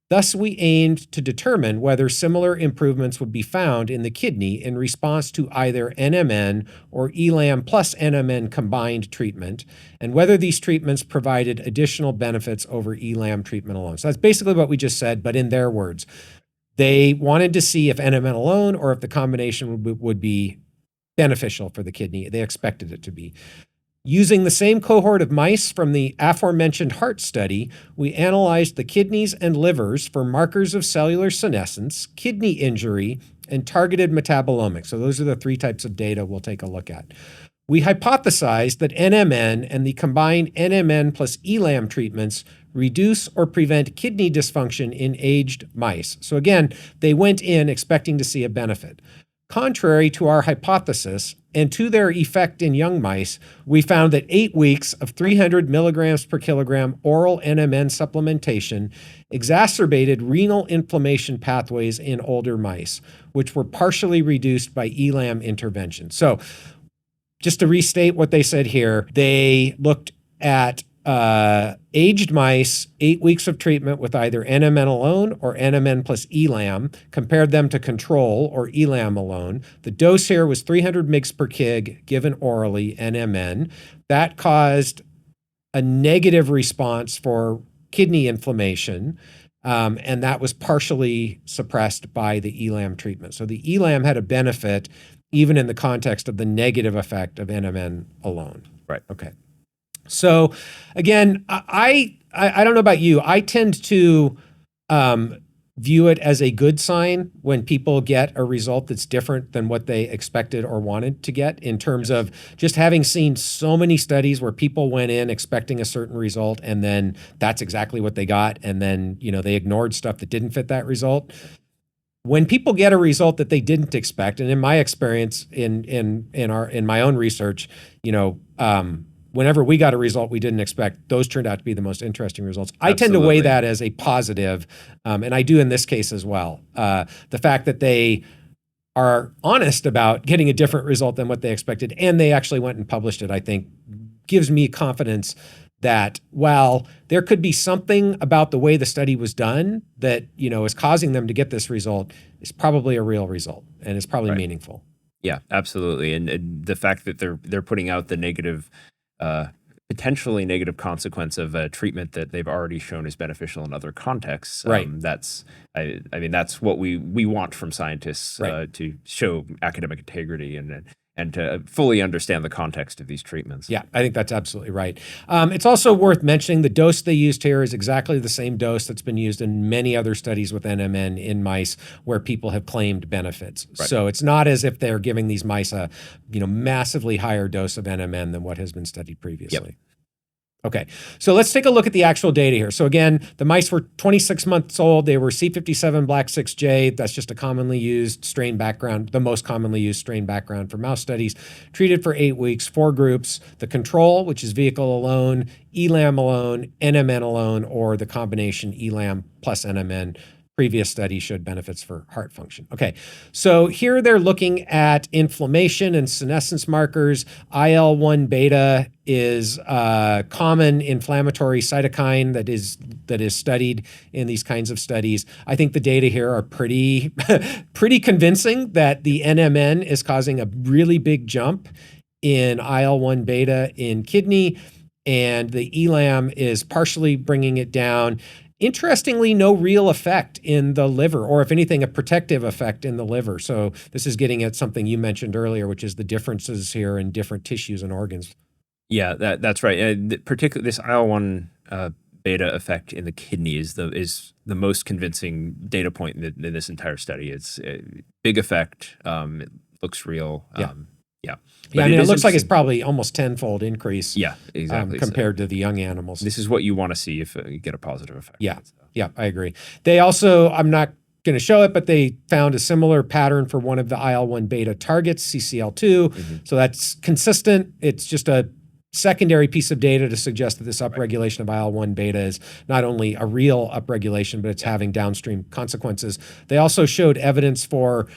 Thus, we aimed to determine whether similar improvements would be found in the kidney in response to either NMN or elam plus NMN combined treatment, and whether these treatments provided additional benefits over elam treatment alone. So that's basically what we just said, but in their words. They wanted to see if NMN alone or if the combination would be beneficial for the kidney. They expected it to be. Using the same cohort of mice from the aforementioned heart study, we analyzed the kidneys and livers for markers of cellular senescence, kidney injury, and targeted metabolomics. So those are the three types of data we'll take a look at. We hypothesized that NMN and the combined NMN plus elam treatments reduce or prevent kidney dysfunction in aged mice. So again, they went in expecting to see a benefit. Contrary to our hypothesis and to their effect in young mice, we found that 8 weeks of 300 milligrams per kilogram oral NMN supplementation exacerbated renal inflammation pathways in older mice, which were partially reduced by elam intervention. So just to restate what they said here, they looked at aged mice, 8 weeks of treatment with either NMN alone or NMN plus elam, compared them to control or elam alone. The dose here was 300 mg per kg given orally, NMN. That caused a negative response for kidney inflammation, and that was partially suppressed by the elam treatment. So the elam had a benefit even in the context of the negative effect of NMN alone. Right. Okay. So again, I don't know about you. I tend to view it as a good sign when people get a result that's different than what they expected or wanted to get, in terms of just having seen so many studies where people went in expecting a certain result and then that's exactly what they got, and then they ignored stuff that didn't fit that result. When people get a result that they didn't expect, and in my experience in my own research, whenever we got a result we didn't expect, those turned out to be the most interesting results. I tend to weigh that as a positive, and I do in this case as well. The fact that they are honest about getting a different result than what they expected, and they actually went and published it, I think gives me confidence that while there could be something about the way the study was done that is causing them to get this result, it's probably a real result, and it's probably meaningful. Yeah, absolutely. And the fact that they're putting out the negative, potentially negative consequence of a treatment that they've already shown is beneficial in other contexts. Right. That's what we want from scientists, to show academic integrity and to fully understand the context of these treatments. Yeah, I think that's absolutely right. It's also worth mentioning the dose they used here is exactly the same dose that's been used in many other studies with NMN in mice where people have claimed benefits. Right. So it's not as if they're giving these mice a massively higher dose of NMN than what has been studied previously. Yep. Okay, so let's take a look at the actual data here. So again, the mice were 26 months old. They were C57 black 6J. That's just a commonly used strain background, the most commonly used strain background for mouse studies. Treated for 8 weeks, 4 groups. The control, which is vehicle alone, elam alone, NMN alone, or the combination elam plus NMN previous studies showed benefits for heart function. Okay, so here they're looking at inflammation and senescence markers. IL-1 beta is a common inflammatory cytokine that is studied in these kinds of studies. I think the data here are pretty convincing that the NMN is causing a really big jump in IL-1 beta in kidney, and the ELAM is partially bringing it down. Interestingly, no real effect in the liver, or if anything, a protective effect in the liver. So this is getting at something you mentioned earlier, which is the differences here in different tissues and organs. Yeah, that's right. Particularly this IL-1 beta effect in the kidney is the most convincing data point in this entire study. It's a big effect. It looks real. Yeah. Yeah. Yeah, I mean, it looks like it's probably almost tenfold increase. Yeah, exactly. Compared to the young animals. This is what you want to see if you get a positive effect. Yeah, yeah, I agree. They also, I'm not going to show it, but they found a similar pattern for one of the IL-1 beta targets, CCL2. Mm-hmm. So that's consistent. It's just a secondary piece of data to suggest that this upregulation of IL-1 beta is not only a real upregulation, but it's having downstream consequences. They also showed evidence for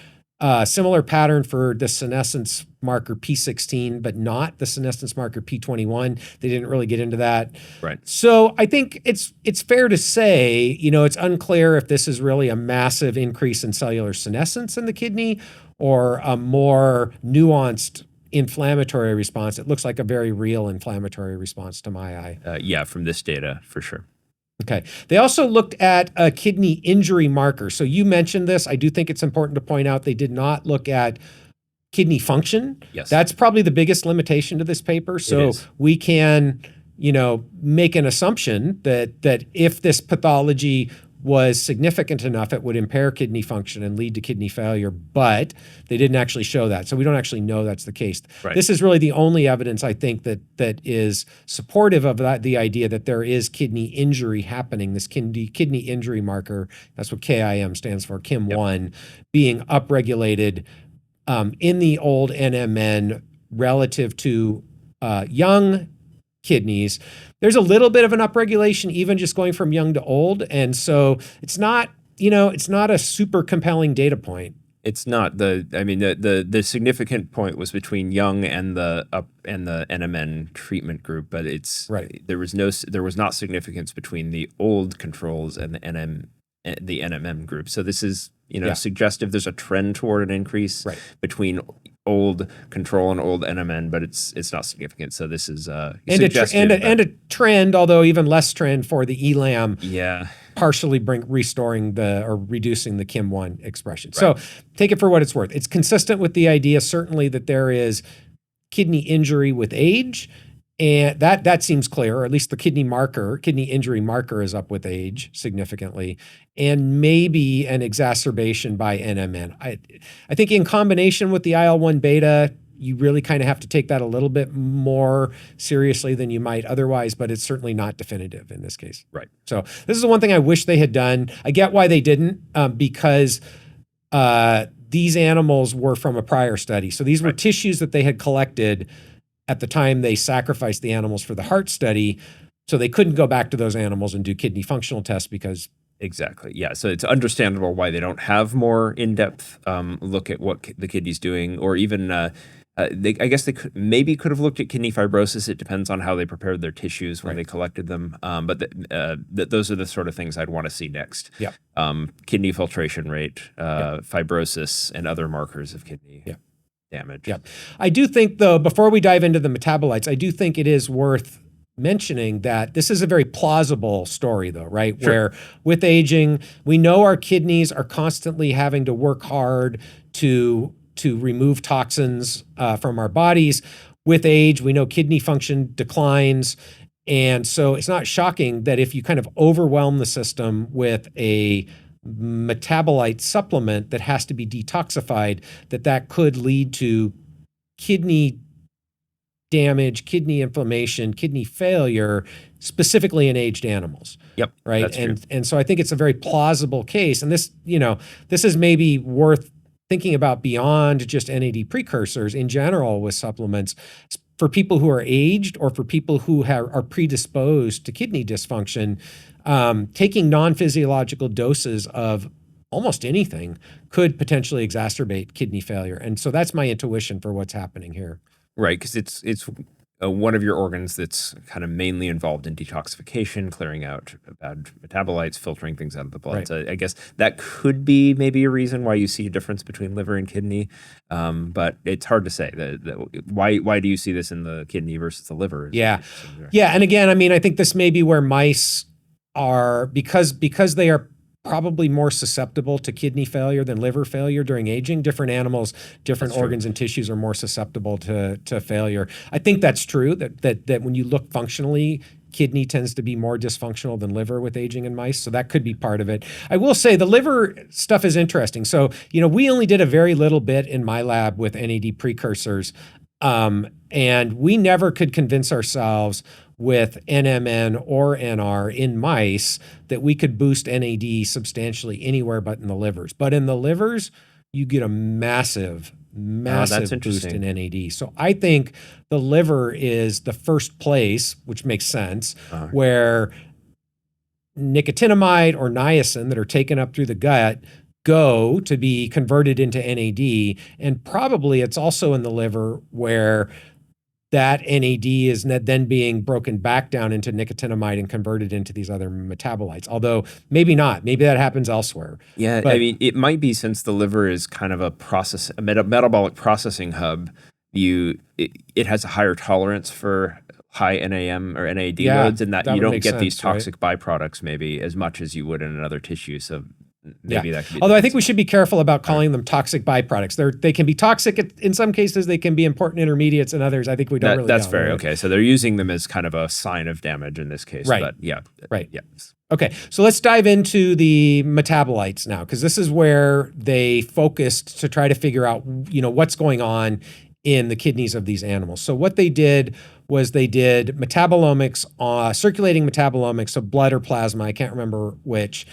similar pattern for the senescence marker P16, but not the senescence marker P21. They didn't really get into that. Right. So I think it's fair to say, it's unclear if this is really a massive increase in cellular senescence in the kidney or a more nuanced inflammatory response. It looks like a very real inflammatory response to my eye. Yeah, from this data, for sure. Okay. They also looked at a kidney injury marker. So you mentioned this. I do think it's important to point out they did not look at kidney function. Yes. That's probably the biggest limitation to this paper. So we can, make an assumption that if this pathology was significant enough, it would impair kidney function and lead to kidney failure, but they didn't actually show that. So we don't actually know that's the case. Right. This is really the only evidence, I think, that is supportive of the idea that there is kidney injury happening, this kidney injury marker, that's what KIM stands for, KIM1, being upregulated in the old NMN relative to young kidneys. There's a little bit of an upregulation, even just going from young to old. And so it's not a super compelling data point. It's not. The significant point was between young and the NMN treatment group, but there was not significance between the old controls and the NMN group. So this is suggestive. There's a trend toward an increase between old control and old NMN, but it's not significant. So this is suggestive. And a trend, although even less trend for the ELAM. Yeah. Partially restoring or reducing the KIM1 expression. Right. So take it for what it's worth. It's consistent with the idea, certainly, that there is kidney injury with age. And that seems clear, or at least the kidney injury marker is up with age significantly, and maybe an exacerbation by NMN. I think in combination with the IL-1 beta, you really kind of have to take that a little bit more seriously than you might otherwise, but it's certainly not definitive in this case. Right. So this is the one thing I wish they had done. I get why they didn't, because these animals were from a prior study. So these were tissues that they had collected at the time they sacrificed the animals for the heart study. So they couldn't go back to those animals and do kidney functional tests because... Exactly. Yeah. So it's understandable why they don't have more in-depth look at what the kidney's doing, or even I guess they could have looked at kidney fibrosis. It depends on how they prepared their tissues when they collected them. But those are the sort of things I'd want to see next. Yeah. Kidney filtration rate, fibrosis, and other markers of kidney damage. Yeah. I do think, though, before we dive into the metabolites, I do think it is worth mentioning that this is a very plausible story, though, right? Sure. Where with aging, we know our kidneys are constantly having to work hard to remove toxins from our bodies. With age, we know kidney function declines. And so it's not shocking that if you kind of overwhelm the system with a metabolite supplement that has to be detoxified, that could lead to kidney damage, kidney inflammation, kidney failure, specifically in aged animals. Yep. Right. That's true. And so I think it's a very plausible case. And this is maybe worth thinking about beyond just NAD precursors in general with supplements, for people who are aged or for people who are predisposed to kidney dysfunction, taking non-physiological doses of almost anything could potentially exacerbate kidney failure. And so that's my intuition for what's happening here. Right, because it's one of your organs that's kind of mainly involved in detoxification, clearing out bad metabolites, filtering things out of the blood. Right. So I guess that could be maybe a reason why you see a difference between liver and kidney, but it's hard to say. Why do you see this in the kidney versus the liver? Yeah. And again, I mean, I think this may be where mice are, because they are probably more susceptible to kidney failure than liver failure during aging. Different animals, different organs and tissues are more susceptible to failure. I think that's true, that when you look functionally, kidney tends to be more dysfunctional than liver with aging in mice. So that could be part of it. I will say the liver stuff is interesting. So, we only did a very little bit in my lab with NAD precursors. And we never could convince ourselves with NMN or NR in mice that we could boost NAD substantially anywhere but in the livers. But in the livers, you get a massive boost in NAD. So I think the liver is the first place, which makes sense, where nicotinamide or niacin that are taken up through the gut go to be converted into NAD. And probably it's also in the liver where that NAD is then being broken back down into nicotinamide and converted into these other metabolites. Although maybe not. Maybe that happens elsewhere. Yeah, but, I mean, it might be, since the liver is kind of a metabolic processing hub. It has a higher tolerance for high NAM or NAD loads, and that you don't get these toxic byproducts maybe as much as you would in another tissue. So maybe that could be. Although I think we should be careful about calling them toxic byproducts. They can be toxic in some cases. They can be important intermediates in others. I think we don't really. That's fair. Okay, so they're using them as kind of a sign of damage in this case. Right. But yeah. Right. Yeah. Okay, so let's dive into the metabolites now, because this is where they focused to try to figure out, what's going on in the kidneys of these animals. So what they did was they did metabolomics, circulating metabolomics of blood or plasma, I can't remember which,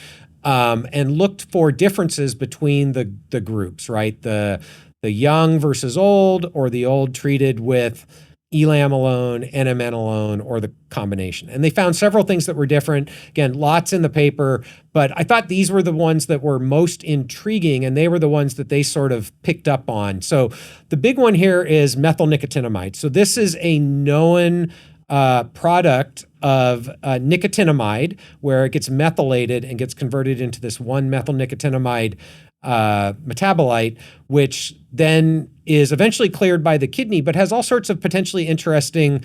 and looked for differences between the groups, right? The young versus old, or the old treated with ELAM alone, NMN alone, or the combination. And they found several things that were different. Again, lots in the paper, but I thought these were the ones that were most intriguing, and they were the ones that they sort of picked up on. So the big one here is methylnicotinamide. So this is a known product of nicotinamide, where it gets methylated and gets converted into this 1-methylnicotinamide metabolite, which then is eventually cleared by the kidney, but has all sorts of potentially interesting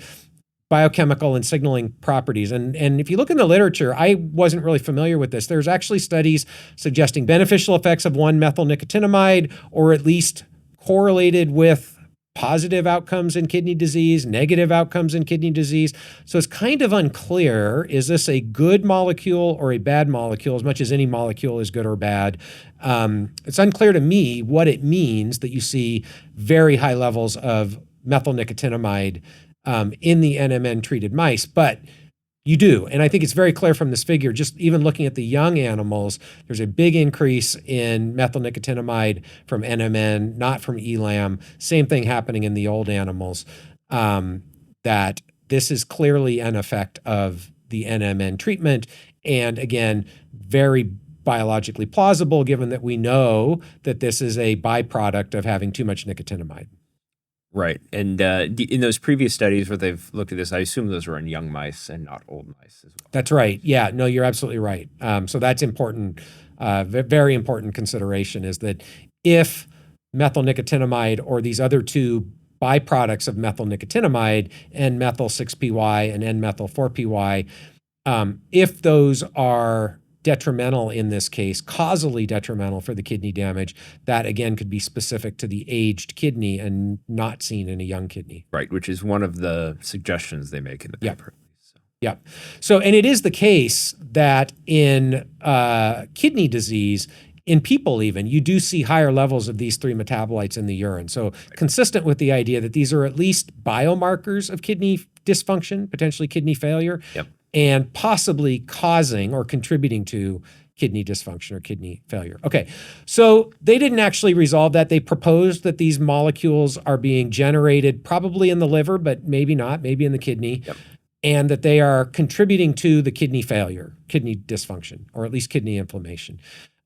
biochemical and signaling properties. And if you look in the literature, I wasn't really familiar with this. There's actually studies suggesting beneficial effects of 1-methylnicotinamide, or at least correlated with positive outcomes in kidney disease, negative outcomes in kidney disease. So it's kind of unclear, is this a good molecule or a bad molecule, as much as any molecule is good or bad. It's unclear to me what it means that you see very high levels of methylnicotinamide in the NMN treated mice, but you do. And I think it's very clear from this figure, just even looking at the young animals, there's a big increase in methylnicotinamide from NMN, not from ELAM. Same thing happening in the old animals, that this is clearly an effect of the NMN treatment. And again, very biologically plausible, given that we know that this is a byproduct of having too much nicotinamide. Right. And in those previous studies where they've looked at this, I assume those were in young mice and not old mice as well. That's right. Yeah, no, you're absolutely right. So that's important, very important consideration, is that if methylnicotinamide or these other two byproducts of methylnicotinamide, N-methyl-6-PY and N-methyl-4-PY, if those are detrimental in this case, causally detrimental for the kidney damage, that again could be specific to the aged kidney and not seen in a young kidney. Right, which is one of the suggestions they make in the paper. Yeah. So, and it is the case that in kidney disease, in people even, you do see higher levels of these three metabolites in the urine. So consistent with the idea that these are at least biomarkers of kidney dysfunction, potentially kidney failure. Yep. And possibly causing or contributing to kidney dysfunction or kidney failure. Okay, so they didn't actually resolve that. They proposed that these molecules are being generated probably in the liver, but maybe not, maybe in the kidney, and that they are contributing to the kidney failure, kidney dysfunction, or at least kidney inflammation.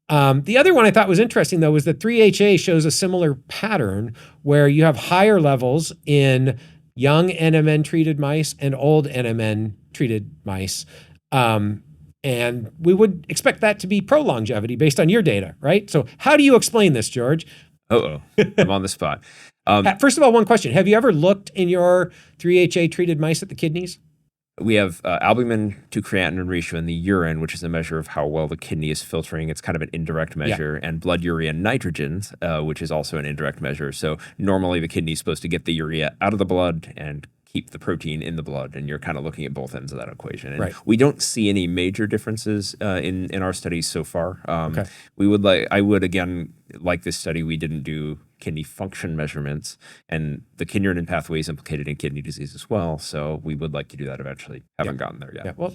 The other one I thought was interesting, though, was that 3-HA shows a similar pattern where you have higher levels in young NMN-treated mice and old NMN-treated mice. And we would expect that to be pro-longevity based on your data, right? So how do you explain this, George? I'm on the spot. First of all, one question. Have you ever looked in your 3-HA-treated mice at the kidneys? We have albumin to creatinine ratio in the urine, which is a measure of how well the kidney is filtering. It's kind of an indirect measure, and blood urea nitrogen, which is also an indirect measure. So normally the kidney is supposed to get the urea out of the blood and keep the protein in the blood, and you're kind of looking at both ends of that equation. And we don't see any major differences in our studies so far. I would again like this study. We didn't do kidney function measurements, and the kidney pathway is implicated in kidney disease as well. So we would like to do that eventually. Haven't gotten there yet. Yeah. Well,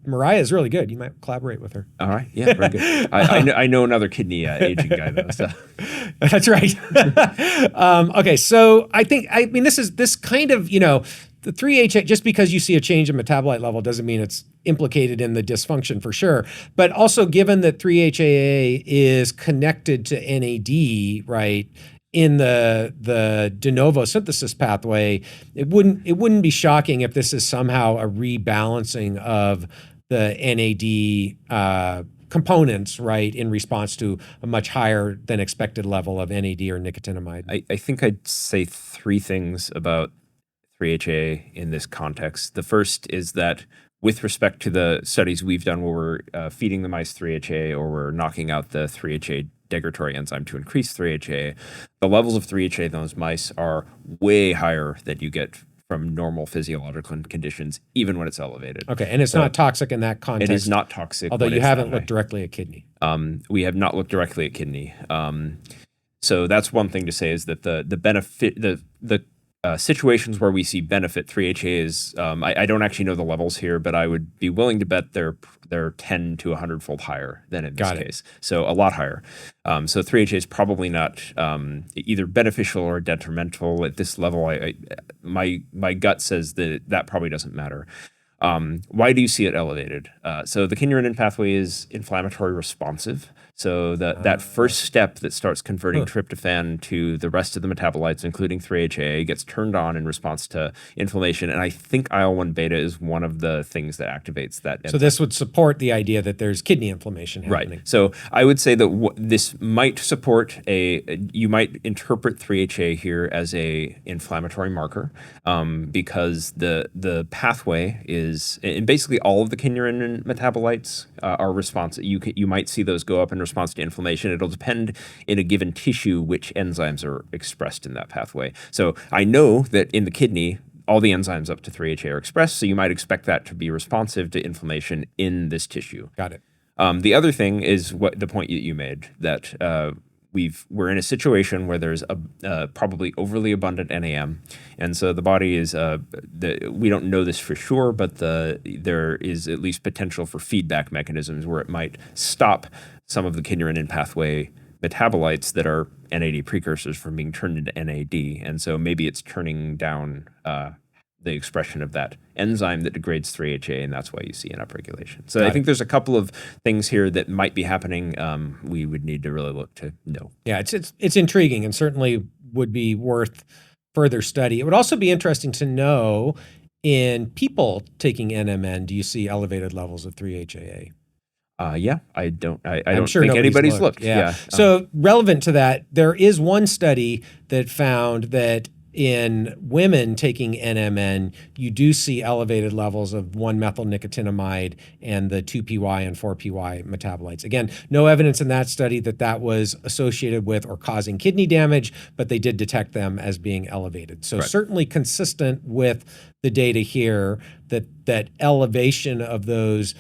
Mariah is really good. You might collaborate with her. All right. Yeah, very good. I know another kidney aging guy though. So. That's right. Okay, so I mean, this kind of, the 3-HA, just because you see a change in metabolite level doesn't mean it's implicated in the dysfunction for sure. But also given that 3-HAA is connected to NAD, right, in the de novo synthesis pathway, it wouldn't be shocking if this is somehow a rebalancing of the NAD components, right, in response to a much higher than expected level of NAD or nicotinamide. I think I'd say three things about 3-HA in this context. The first is that with respect to the studies we've done where we're feeding the mice 3-HA or we're knocking out the 3-HA degradatory enzyme to increase 3-HA, the levels of 3-HA in those mice are way higher than you get from normal physiological conditions, even when it's elevated. Okay, and it's not toxic in that context. It is not toxic. Although you haven't looked directly at kidney. We have not looked directly at kidney. So that's one thing to say, is that the benefit, the situations where we see benefit, 3-HA is, I don't actually know the levels here, but I would be willing to bet they're 10 to 100-fold higher than in this case. So a lot higher. So 3-HA is probably not either beneficial or detrimental at this level. My gut says that probably doesn't matter. Why do you see it elevated? So the kidney pathway is inflammatory responsive. So that first step that starts converting tryptophan to the rest of the metabolites, including 3-HA, gets turned on in response to inflammation. And I think IL-1 beta is one of the things that activates that enzyme. So this would support the idea that there's kidney inflammation happening. Right. So I would say that this might support you might interpret 3-HA here as a inflammatory marker because the pathway is, and basically all of the kidney metabolites are responsive. You might see those go up in response to inflammation. It'll depend in a given tissue which enzymes are expressed in that pathway. So I know that in the kidney, all the enzymes up to 3-HA are expressed, so you might expect that to be responsive to inflammation in this tissue. Got it. The other thing is what the point you made, that we're in a situation where there's a probably overly abundant NAM, and so the body is we don't know this for sure, but there is at least potential for feedback mechanisms where it might stop some of the kidney pathway metabolites that are NAD precursors from being turned into NAD, and so maybe it's turning down the expression of that enzyme that degrades 3-HA, and that's why you see an upregulation. So I think there's a couple of things here that might be happening. We would need to really look to know. Yeah, it's intriguing and certainly would be worth further study. It would also be interesting to know, in people taking NMN, do you see elevated levels of 3-HAA? Yeah, I don't sure think anybody's looked. Yeah. So relevant to that, there is one study that found that in women taking NMN, you do see elevated levels of 1-methylnicotinamide and the 2-PY and 4-PY metabolites. Again, no evidence in that study that was associated with or causing kidney damage, but they did detect them as being elevated. So certainly consistent with the data here that elevation of those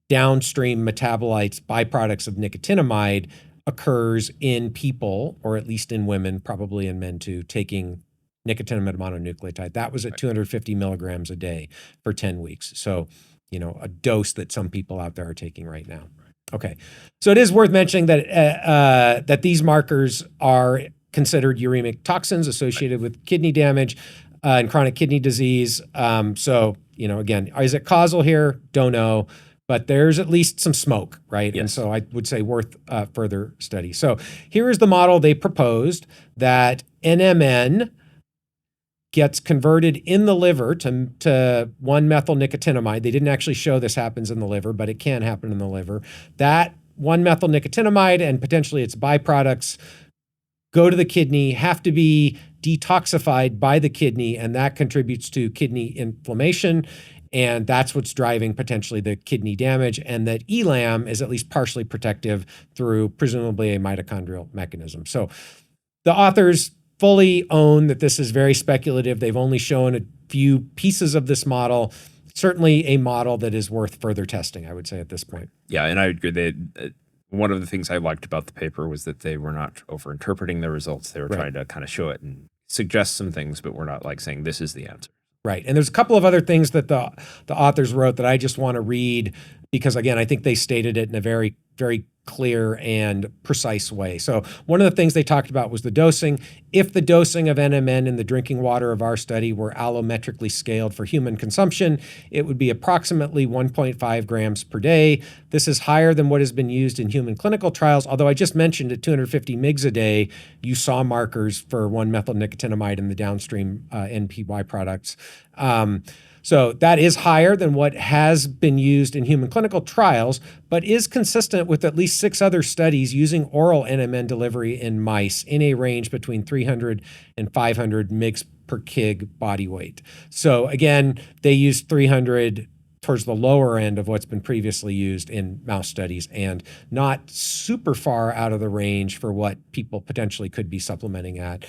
downstream metabolites, byproducts of nicotinamide, occurs in people, or at least in women, probably in men too, taking nicotinamide mononucleotide. That was at 250 milligrams a day for 10 weeks. So, a dose that some people out there are taking right now. Okay. So it is worth mentioning that that these markers are considered uremic toxins associated with kidney damage and chronic kidney disease. So, again, is it causal here? Don't know. But there's at least some smoke, right? Yes. And so I would say worth further study. So here is the model they proposed, that NMN gets converted in the liver to 1-methyl-nicotinamide. They didn't actually show this happens in the liver, but it can happen in the liver. That 1-methyl-nicotinamide and potentially its byproducts go to the kidney, have to be detoxified by the kidney, and that contributes to kidney inflammation. And that's what's driving potentially the kidney damage, and that ELAM is at least partially protective through presumably a mitochondrial mechanism. So the authors fully own that this is very speculative. They've only shown a few pieces of this model. Certainly a model that is worth further testing, I would say, at this point. Yeah, and I agree. One of the things I liked about the paper was that they were not over-interpreting the results. They were trying to kind of show it and suggest some things, but we're not like saying this is the answer. Right. And there's a couple of other things that the authors wrote that I just want to read because, again, I think they stated it in a very, very clear and precise way. So one of the things they talked about was the dosing. If the dosing of NMN in the drinking water of our study were allometrically scaled for human consumption, it would be approximately 1.5 grams per day. This is higher than what has been used in human clinical trials, although I just mentioned at 250 mg a day, you saw markers for 1-methyl-nicotinamide and the downstream NPY products. So that is higher than what has been used in human clinical trials, but is consistent with at least 6 other studies using oral NMN delivery in mice in a range between 300 and 500 mg per kg body weight. So again, they used 300 towards the lower end of what's been previously used in mouse studies and not super far out of the range for what people potentially could be supplementing at.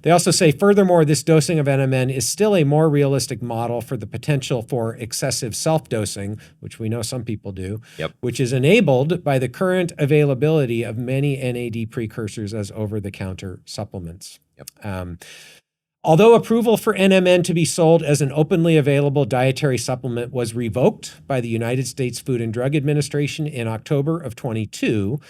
They also say, furthermore, this dosing of NMN is still a more realistic model for the potential for excessive self-dosing, which we know some people do, which is enabled by the current availability of many NAD precursors as over-the-counter supplements. Although approval for NMN to be sold as an openly available dietary supplement was revoked by the United States Food and Drug Administration in October of 22,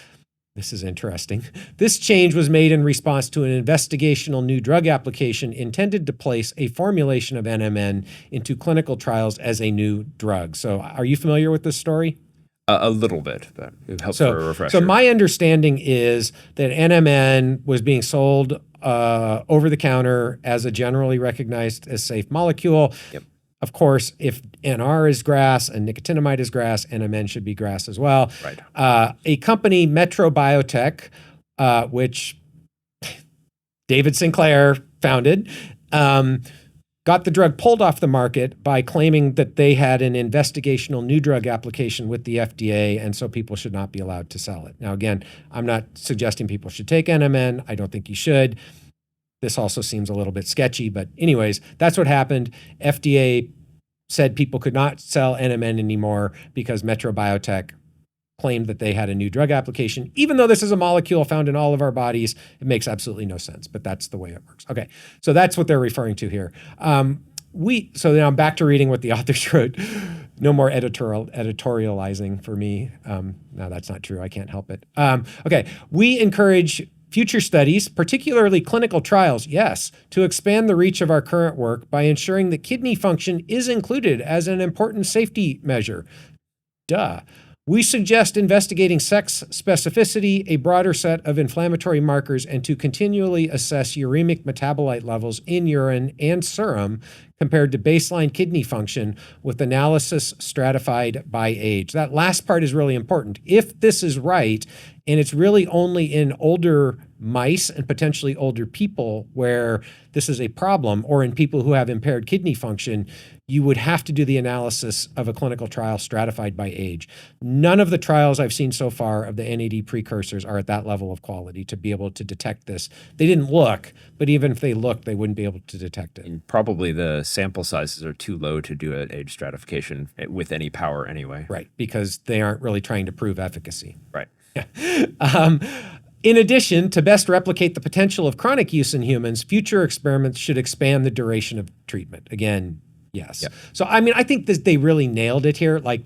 this is interesting, this change was made in response to an investigational new drug application intended to place a formulation of NMN into clinical trials as a new drug. So are you familiar with this story? A little bit, but it helps for a refresher. So my understanding is that NMN was being sold over the counter as a generally recognized as safe molecule. Of course, if NR is grass and nicotinamide is grass, NMN should be grass as well. A company, Metabolite, which David Sinclair founded, got the drug pulled off the market by claiming that they had an investigational new drug application with the FDA, and so people should not be allowed to sell it. Now, again, I'm not suggesting people should take NMN. I don't think you should. This also seems a little bit sketchy, but anyways, that's what happened. FDA said people could not sell NMN anymore because Metabolite claimed that they had a new drug application. Even though this is a molecule found in all of our bodies, it makes absolutely no sense, but that's the way it works. Okay, so that's what they're referring to here. So now I'm back to reading what the authors wrote. No more editorializing for me. No, that's not true. I can't help it. Okay, we encourage future studies, particularly clinical trials, yes, to expand the reach of our current work by ensuring that kidney function is included as an important safety measure. Duh. We suggest investigating sex specificity, a broader set of inflammatory markers, and to continually assess uremic metabolite levels in urine and serum compared to baseline kidney function with analysis stratified by age. That last part is really important. If this is right, and it's really only in older mice and potentially older people where this is a problem, or in people who have impaired kidney function, you would have to do the analysis of a clinical trial stratified by age. None of the trials I've seen so far of the NAD precursors are at that level of quality to be able to detect this. They didn't look, but even if they looked, they wouldn't be able to detect it. And probably the sample sizes are too low to do an age stratification with any power anyway. Right, because they aren't really trying to prove efficacy. Right. In addition, to best replicate the potential of chronic use in humans, future experiments should expand the duration of treatment. Again, yes. So, I mean, I think that they really nailed it here. Like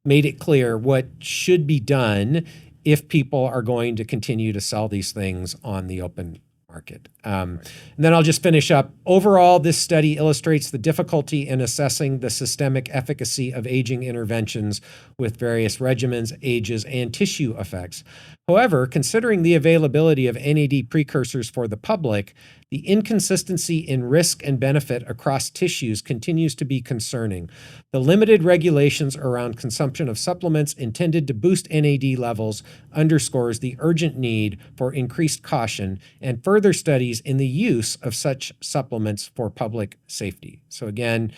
made it clear what should be done if people are going to continue to sell these things on the open market. And then I'll just finish up. Overall, this study illustrates the difficulty in assessing the systemic efficacy of aging interventions with various regimens, ages, and tissue effects. However, considering the availability of NAD precursors for the public, the inconsistency in risk and benefit across tissues continues to be concerning. The limited regulations around consumption of supplements intended to boost NAD levels underscores the urgent need for increased caution and further studies in the use of such supplements for public safety. So again,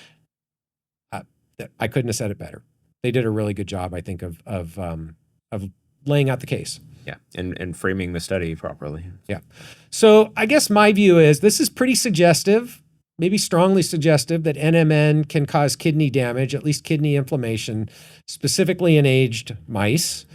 I couldn't have said it better. They did a really good job, I think, of laying out the case. Yeah, and framing the study properly. Yeah. So I guess my view is this is pretty suggestive, maybe strongly suggestive, that NMN can cause kidney damage, at least kidney inflammation, specifically in aged mice.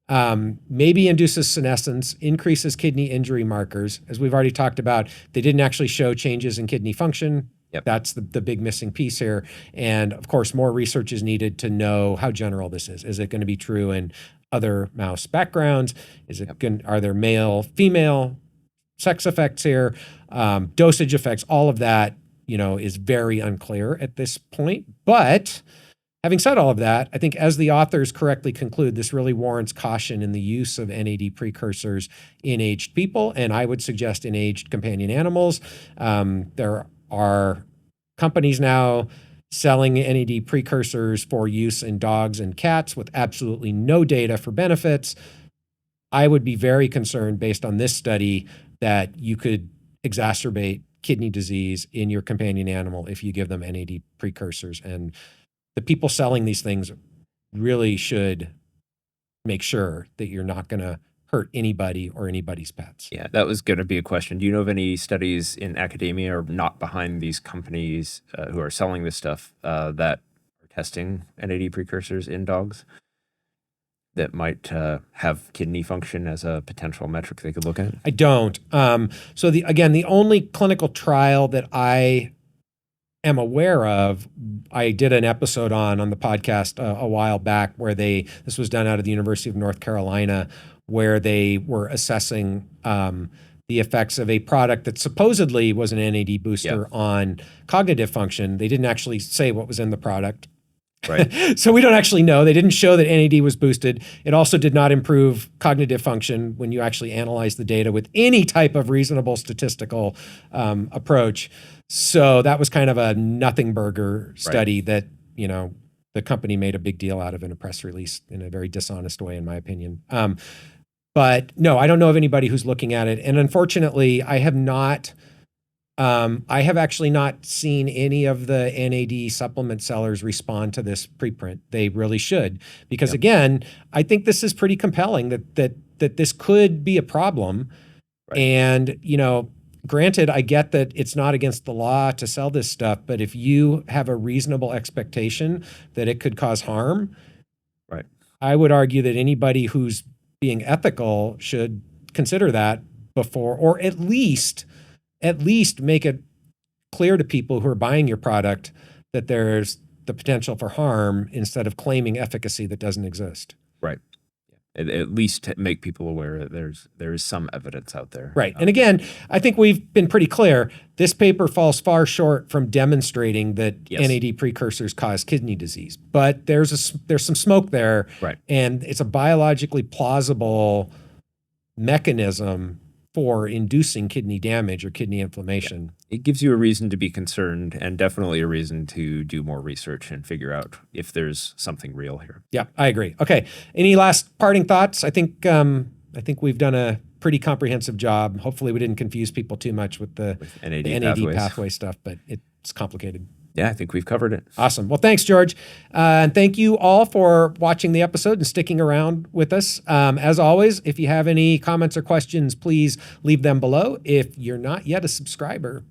Maybe induces senescence, increases kidney injury markers. As we've already talked about, they didn't actually show changes in kidney function. Yep. That's the big missing piece here. And of course, more research is needed to know how general this is. Is it going to be true in other mouse backgrounds? Is it are there male, female sex effects here? Dosage effects, all of that, is very unclear at this point. But having said all of that, I think as the authors correctly conclude, this really warrants caution in the use of NAD precursors in aged people, and I would suggest in aged companion animals. There are companies now selling NAD precursors for use in dogs and cats with absolutely no data for benefits. I would be very concerned based on this study that you could exacerbate kidney disease in your companion animal if you give them NAD precursors. And the people selling these things really should make sure that you're not going to hurt anybody or anybody's pets. Yeah, that was going to be a question. Do you know of any studies in academia or not behind these companies who are selling this stuff that are testing NAD precursors in dogs that might have kidney function as a potential metric they could look at? I don't. So the only clinical trial that I am aware of, I did an episode on the podcast a while back where this was done out of the University of North Carolina, where they were assessing the effects of a product that supposedly was an NAD booster on cognitive function. They didn't actually say what was in the product. Right. So we don't actually know. They didn't show that NAD was boosted. It also did not improve cognitive function when you actually analyze the data with any type of reasonable statistical approach. So that was kind of a nothing burger study that, the company made a big deal out of in a press release in a very dishonest way, in my opinion. But no, I don't know of anybody who's looking at it. And unfortunately, I have actually not seen any of the NAD supplement sellers respond to this preprint. They really should, because again, I think this is pretty compelling that this could be a problem. Right. And, granted, I get that it's not against the law to sell this stuff, but if you have a reasonable expectation that it could cause harm, right, I would argue that anybody who's being ethical should consider that before, or at least make it clear to people who are buying your product that there's the potential for harm instead of claiming efficacy that doesn't exist. Right. At least make people aware that there is some evidence out there. Right. And again, I think we've been pretty clear. This paper falls far short from demonstrating that NAD precursors cause kidney disease. But there's some smoke there. Right. And it's a biologically plausible mechanism for inducing kidney damage or kidney inflammation. It gives you a reason to be concerned, and definitely a reason to do more research and figure out if there's something real here. Yeah, I agree. Okay. Any last parting thoughts? I think we've done a pretty comprehensive job. Hopefully we didn't confuse people too much with the NAD pathway stuff, but it's complicated. Yeah, I think we've covered it. Awesome. Well, thanks, George. And thank you all for watching the episode and sticking around with us. As always, if you have any comments or questions, please leave them below. If you're not yet a subscriber,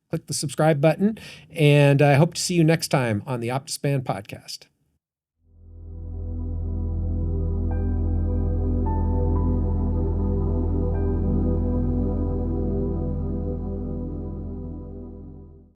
click the subscribe button. And I hope to see you next time on the OptiSpan podcast.